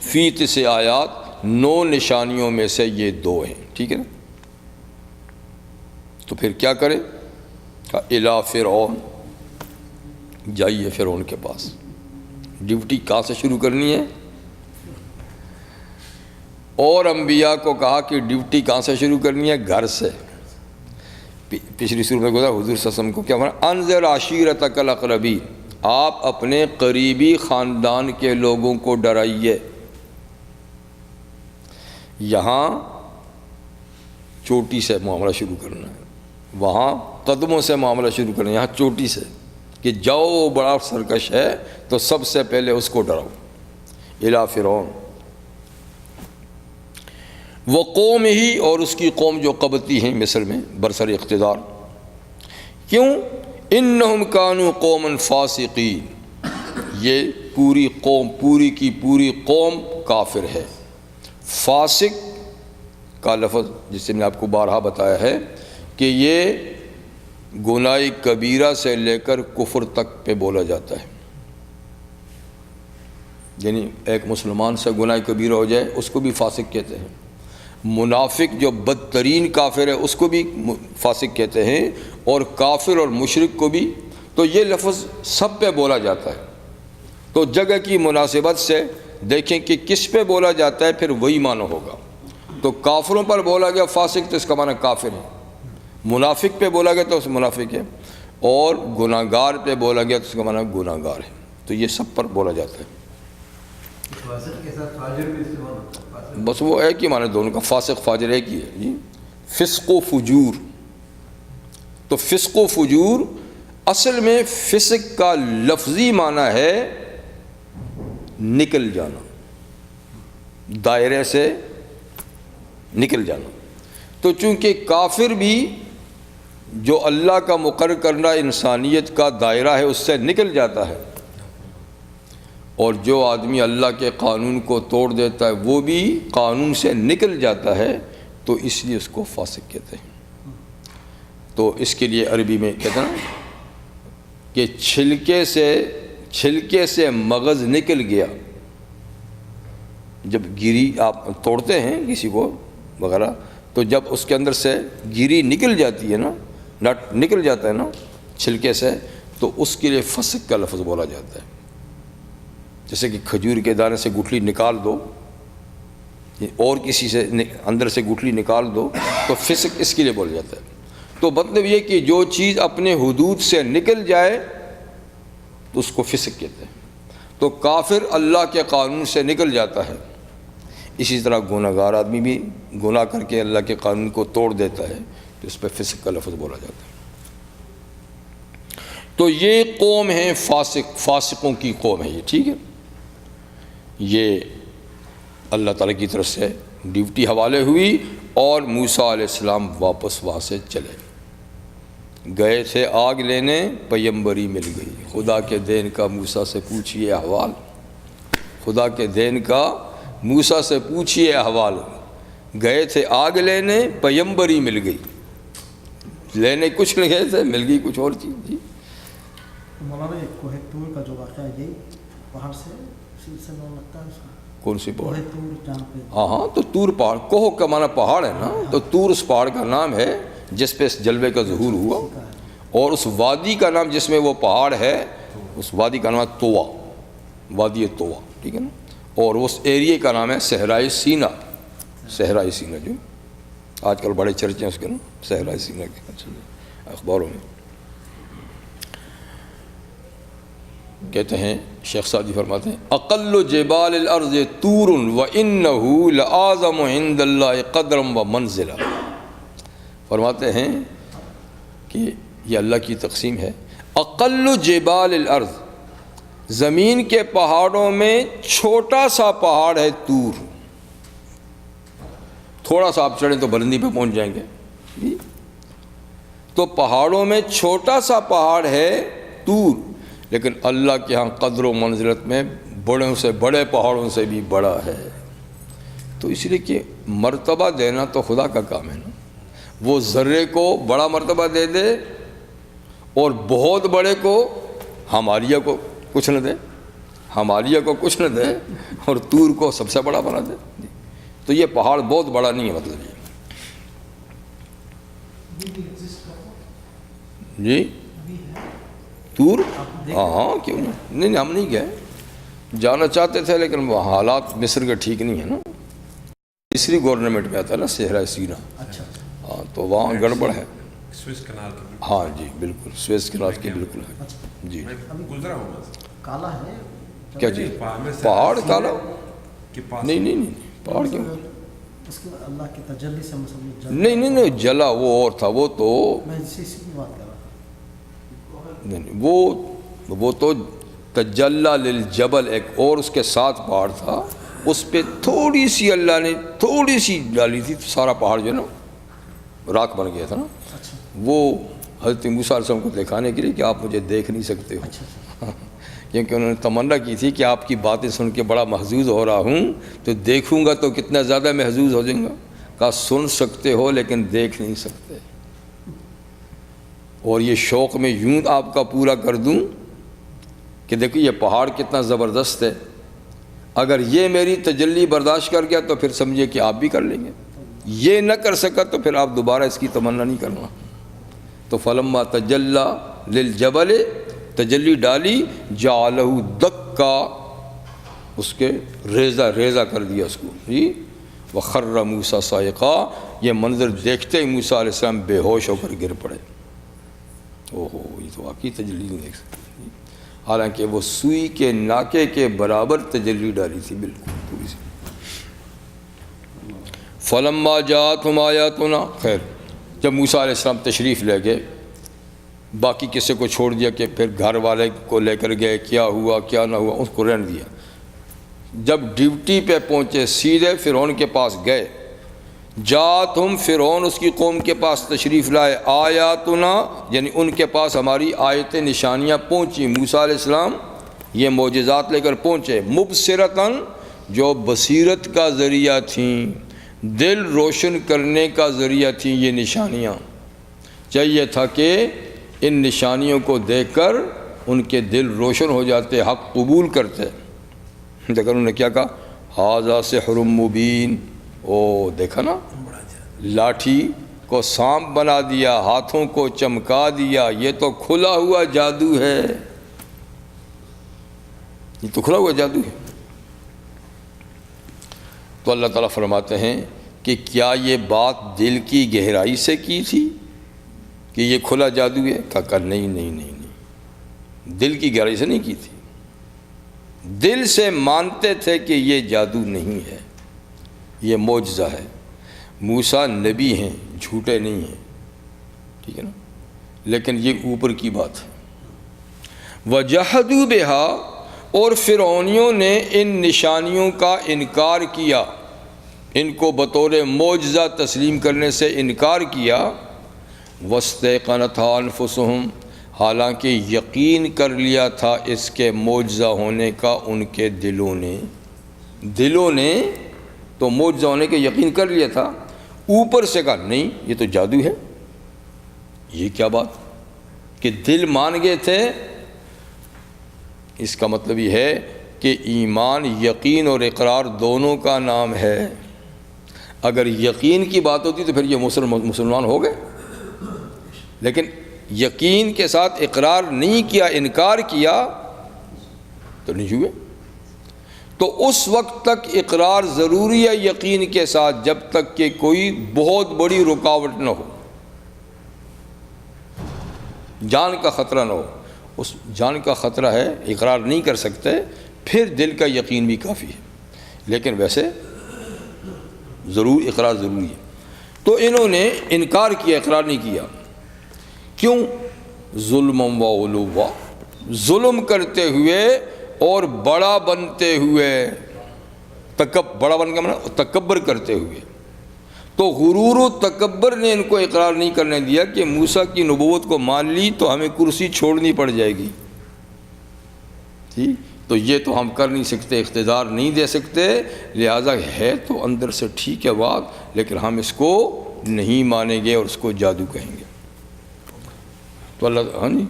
فی 9 آیات 9 نشانیوں میں سے یہ 2 ہیں، ٹھیک ہے نا۔ تو پھر کیا کریں؟ الی فرعون، جائیے فرعون کے پاس۔ ڈیوٹی کہاں سے شروع کرنی ہے؟ اور انبیاء کو کہا کہ ڈیوٹی کہاں سے شروع کرنی ہے؟ گھر سے۔ پچھلی سورت میں گزرا، حضور صلی اللہ علیہ وسلم کو کیا فرمایا؟ انذر عشیرتک الاقربین، آپ اپنے قریبی خاندان کے لوگوں کو ڈرائیے۔ یہاں چوٹی سے معاملہ شروع کرنا ہے، وہاں قدموں سے معاملہ شروع کرنا ہے، یہاں چوٹی سے، کہ جاؤ بڑا سرکش ہے تو سب سے پہلے اس کو ڈراؤ۔ الی فرعون وقوم ہی، اور اس کی قوم جو قبطی ہیں مصر میں برسر اقتدار۔ کیوں؟ انہم کانوا قوما فاسقین، یہ پوری قوم، پوری کی پوری قوم کافر ہے۔ فاسق کا لفظ جس سے میں آپ کو بارہا بتایا ہے کہ یہ گناہ کبیرہ سے لے کر کفر تک پہ بولا جاتا ہے، یعنی ایک مسلمان سے گناہ کبیرہ ہو جائے اس کو بھی فاسق کہتے ہیں، منافق جو بدترین کافر ہے اس کو بھی فاسق کہتے ہیں، اور کافر اور مشرک کو بھی۔ تو یہ لفظ سب پہ بولا جاتا ہے، تو جگہ کی مناسبت سے دیکھیں کہ کس پہ بولا جاتا ہے، پھر وہی معنی ہوگا۔ تو کافروں پر بولا گیا فاسق تو اس کا معنی کافر ہے، منافق پہ بولا گیا تو اس منافق ہے، اور گناہ گار پہ بولا گیا تو اس کا معنی گناہ گار ہے، تو یہ سب پر بولا جاتا ہے۔ فاسق کے ساتھ فاجر بھی استعمال ہوتا ہے، فاسق بس وہ ایک ہی معنی دونوں کا، فاسق فاجر ایک ہی ہے جی۔ فسق و فجور، تو فسق و فجور اصل میں فسق کا لفظی معنی ہے نکل جانا، دائرے سے نکل جانا۔ تو چونکہ کافر بھی جو اللہ کا مقرر کرنا انسانیت کا دائرہ ہے اس سے نکل جاتا ہے، اور جو آدمی اللہ کے قانون کو توڑ دیتا ہے وہ بھی قانون سے نکل جاتا ہے، تو اس لیے اس کو فاسق کہتے ہیں۔ تو اس کے لیے عربی میں کہتے ہیں کہ چھلکے سے مغز نکل گیا، جب گری آپ توڑتے ہیں کسی کو وغیرہ، تو جب اس کے اندر سے گری نکل جاتی ہے نا، نٹ نکل جاتا ہے نا چھلکے سے، تو اس کے لیے فسق کا لفظ بولا جاتا ہے۔ جیسے کہ کھجور کے دانے سے گٹھلی نکال دو، اور کسی سے اندر سے گٹھلی نکال دو، تو فسق اس کے لیے بولا جاتا ہے۔ تو مطلب یہ کہ جو چیز اپنے حدود سے نکل جائے تو اس کو فسق کہتے ہیں۔ تو کافر اللہ کے قانون سے نکل جاتا ہے، اسی طرح گناہ گار آدمی بھی گناہ کر کے اللہ کے قانون کو توڑ دیتا ہے، تو اس پہ فسق کا لفظ بولا جاتا ہے۔ تو یہ قوم ہے فاسق، فاسقوں کی قوم ہے یہ، ٹھیک ہے۔ یہ اللہ تعالیٰ کی طرف سے ڈیوٹی حوالے ہوئی، اور موسیٰ علیہ السلام واپس وہاں سے چلے گئے تھے آگ لینے، پیمبری مل گئی۔ خدا کے دین کا موسیٰ سے پوچھئے احوال، خدا کے دین کا موسیٰ سے پوچھئے احوال، گئے تھے آگ لینے، پیمبری مل گئی۔ لینے کچھ نہیں گئے تھے، مل گئی کچھ اور چیز جی۔ مولانا یہ کوہ طور کا جو واقعہ ہے، یہ پہاڑ سے سلسلہ لگتا ہے اس کا؟ کون سی پہاڑ؟ کوہ طور جہاں پہ، ہاں تو طور پہاڑ، کوہ کا معنی پہاڑ ہے نا، تو طور اس پہاڑ کا نام ہے جس پہ اس جلوے کا ظہور ہوا، اور اس وادی کا نام جس میں وہ پہاڑ ہے، اس وادی کا نام ہے طوا، وادی طوا، ٹھیک ہے نا۔ اور اس ایریے کا نام ہے صحرائے سینا، صحرائے سینا، جو آج کل بڑے چرچے ہیں اس کے نا، صحرائے سینا کے اخباروں میں کہتے ہیں۔ شیخ سعدی فرماتے ہیں اقل جبال الارض طور وانہ لأعظم عند اللہ قدرا ومنزلہ۔ فرماتے ہیں کہ یہ اللہ کی تقسیم ہے، اقل جبال الارض، زمین کے پہاڑوں میں چھوٹا سا پہاڑ ہے طور، تھوڑا سا آپ چڑھیں تو بلندی پہ پہنچ جائیں گے، تو پہاڑوں میں چھوٹا سا پہاڑ ہے طور، لیکن اللہ کے ہاں قدر و منزلت میں بڑوں سے بڑے پہاڑوں سے بھی بڑا ہے۔ تو اس لیے کہ مرتبہ دینا تو خدا کا کام ہے نا، وہ ذرے کو بڑا مرتبہ دے دے اور بہت بڑے کو ہمالیہ کو کچھ نہ دے، ہمالیہ کو کچھ نہ دے اور طور کو سب سے بڑا بنا دے۔ تو یہ پہاڑ بہت بڑا نہیں ہے، مطلب یہ جی طور، ہاں کیوں نہیں، ہم نہیں گئے، جانا چاہتے تھے لیکن وہ حالات مصر کے ٹھیک نہیں ہیں نا، تیسری گورنمنٹ میں آتا ہے نا صحرائے سینا، ہاں تو وہاں گڑبڑ ہے۔ سوئس کنال کی ہاں جی بالکل، سویس کنال کی بالکل ہے جی۔ میں گزرا ہوں بس، کالا ہے کیا جی؟ پہاڑ کالا؟ کے پاس نہیں نہیں نہیں، پہاڑ کیوں؟ اس کے اللہ کی تجلی سے مسلم نہیں نہیں نہیں، جلا وہ اور تھا، وہ تو میں اسی کی بات کر رہا تھا۔ نہیں نہیں، وہ تو تجلی للجبل ایک اور اس کے ساتھ پہاڑ تھا، اس پہ تھوڑی سی اللہ نے تھوڑی سی ڈالی تھی، سارا پہاڑ جو ہے نا راکھ بن گیا تھا نا، وہ حضرت موسیٰ علیہ السلام کو دکھانے کے لیے کہ آپ مجھے دیکھ نہیں سکتے ہو، کیونکہ انہوں نے تمنا کی تھی کہ آپ کی باتیں سن کے بڑا محظوظ ہو رہا ہوں، تو دیکھوں گا تو کتنا زیادہ محظوظ ہو جائیں گا۔ کہا سن سکتے ہو لیکن دیکھ نہیں سکتے، اور یہ شوق میں یوں آپ کا پورا کر دوں کہ دیکھو یہ پہاڑ کتنا زبردست ہے، اگر یہ میری تجلی برداشت کر گیا تو پھر سمجھے کہ آپ بھی کر لیں گے، یہ نہ کر سکا تو پھر آپ دوبارہ اس کی تمنا نہیں کرنا۔ تو فلما تجلی للجبل، تجلی ڈالی، جعلہ دکا، اس کے ریزہ ریزہ کر دیا اس کو جی، وخر موسیٰ صاعقا، یہ منظر دیکھتے ہی موسیٰ علیہ السلام بے ہوش ہو کر گر پڑے۔ اوہو، یہ تو واقعی تجلی نہیں دیکھ سکتے، حالانکہ وہ سوئی کے ناکے کے برابر تجلی ڈالی تھی، بالکل پوری سی۔ فلما جاءتہم آیاتنا، خیر جب موسیٰ علیہ السلام تشریف لے گئے، باقی قصے کو چھوڑ دیا کہ پھر گھر والے کو لے کر گئے، کیا ہوا کیا نہ ہوا اس کو رہنے دیا۔ جب ڈیوٹی پہ پہنچے سیدھے فرعون کے پاس گئے، جاءتہم، فرعون اس کی قوم کے پاس تشریف لائے، آیاتنا یعنی ان کے پاس ہماری آیتیں نشانیاں پہنچی، موسیٰ علیہ السلام یہ معجزات لے کر پہنچے، مبصرتاً جو بصیرت کا ذریعہ تھیں، دل روشن کرنے کا ذریعہ تھیں یہ نشانیاں۔ چاہیے تھا کہ ان نشانیوں کو دیکھ کر ان کے دل روشن ہو جاتے، حق قبول کرتے، لیکن انہوں نے کیا کہا، ھذا سحر مبین، او دیکھا نا، لاٹھی کو سانپ بنا دیا، ہاتھوں کو چمکا دیا، یہ تو کھلا ہوا جادو ہے، یہ تو کھلا ہوا جادو ہے۔ تو اللہ تعالیٰ فرماتے ہیں کہ کیا یہ بات دل کی گہرائی سے کی تھی کہ یہ کھلا جادو ہے؟ کہا نہیں نہیں نہیں نہیں، دل کی گہرائی سے نہیں کی تھی، دل سے مانتے تھے کہ یہ جادو نہیں ہے، یہ معجزہ ہے۔ موسیٰ نبی ہیں، جھوٹے نہیں ہیں، ٹھیک ہے نا، لیکن یہ اوپر کی بات ہے۔ وَجَحَدُوا بِهَا، اور فرعونیوں نے ان نشانیوں کا انکار کیا، ان کو بطور معجزہ تسلیم کرنے سے انکار کیا۔ وَاسْتَيْقَنَتْهَا أَنفُسُهُمْ، حالانکہ یقین کر لیا تھا اس کے معجزہ ہونے کا ان کے دلوں نے تو معجزہ ہونے کے یقین کر لیا تھا، اوپر سے کہا نہیں یہ تو جادو ہے۔ یہ کیا بات کہ دل مان گئے تھے، اس کا مطلب یہ ہے کہ ایمان یقین اور اقرار دونوں کا نام ہے۔ اگر یقین کی بات ہوتی تو پھر یہ مسلمان ہو گئے، لیکن یقین کے ساتھ اقرار نہیں کیا، انکار کیا تو نہیں ہوئے۔ تو اس وقت تک اقرار ضروری ہے یقین کے ساتھ جب تک کہ کوئی بہت بڑی رکاوٹ نہ ہو، جان کا خطرہ نہ ہو۔ اس جان کا خطرہ ہے، اقرار نہیں کر سکتے، پھر دل کا یقین بھی کافی ہے، لیکن ویسے اقرار ضروری ہے۔ تو انہوں نے انکار کیا، اقرار نہیں کیا، کیوں؟ ظلم و علوا، ظلم کرتے ہوئے اور بڑا بنتے ہوئے، بڑا بن کے تکبر کرتے ہوئے۔ تو غرور و تکبر نے ان کو اقرار نہیں کرنے دیا کہ موسیٰ کی نبوت کو مان لی تو ہمیں کرسی چھوڑنی پڑ جائے گی، ٹھیک؟ تو یہ تو ہم کر نہیں سکتے، اقتدار نہیں دے سکتے، لہٰذا ہے تو اندر سے ٹھیک ہے بات، لیکن ہم اس کو نہیں مانیں گے اور اس کو جادو کہیں گے۔ تو اللہ، ہاں جی،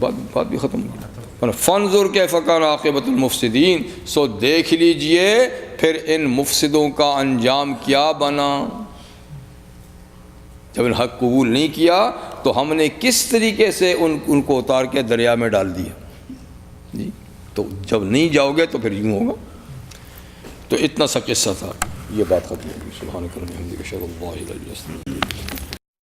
بات بھی ختم ہو گئی۔ فانظر کیف کان عاقبۃ المفسدین، سو دیکھ لیجئے پھر ان مفسدوں کا انجام کیا بنا۔ جب ان حق قبول نہیں کیا تو ہم نے کس طریقے سے ان کو اتار کے دریا میں ڈال دیا جی۔ تو جب نہیں جاؤ گے تو پھر یوں ہوگا۔ تو اتنا سا قصہ تھا، یہ بات ختم ہوگی۔ سبحانک اللہم و بحمدک، اشہد ان لا الہ الا انت۔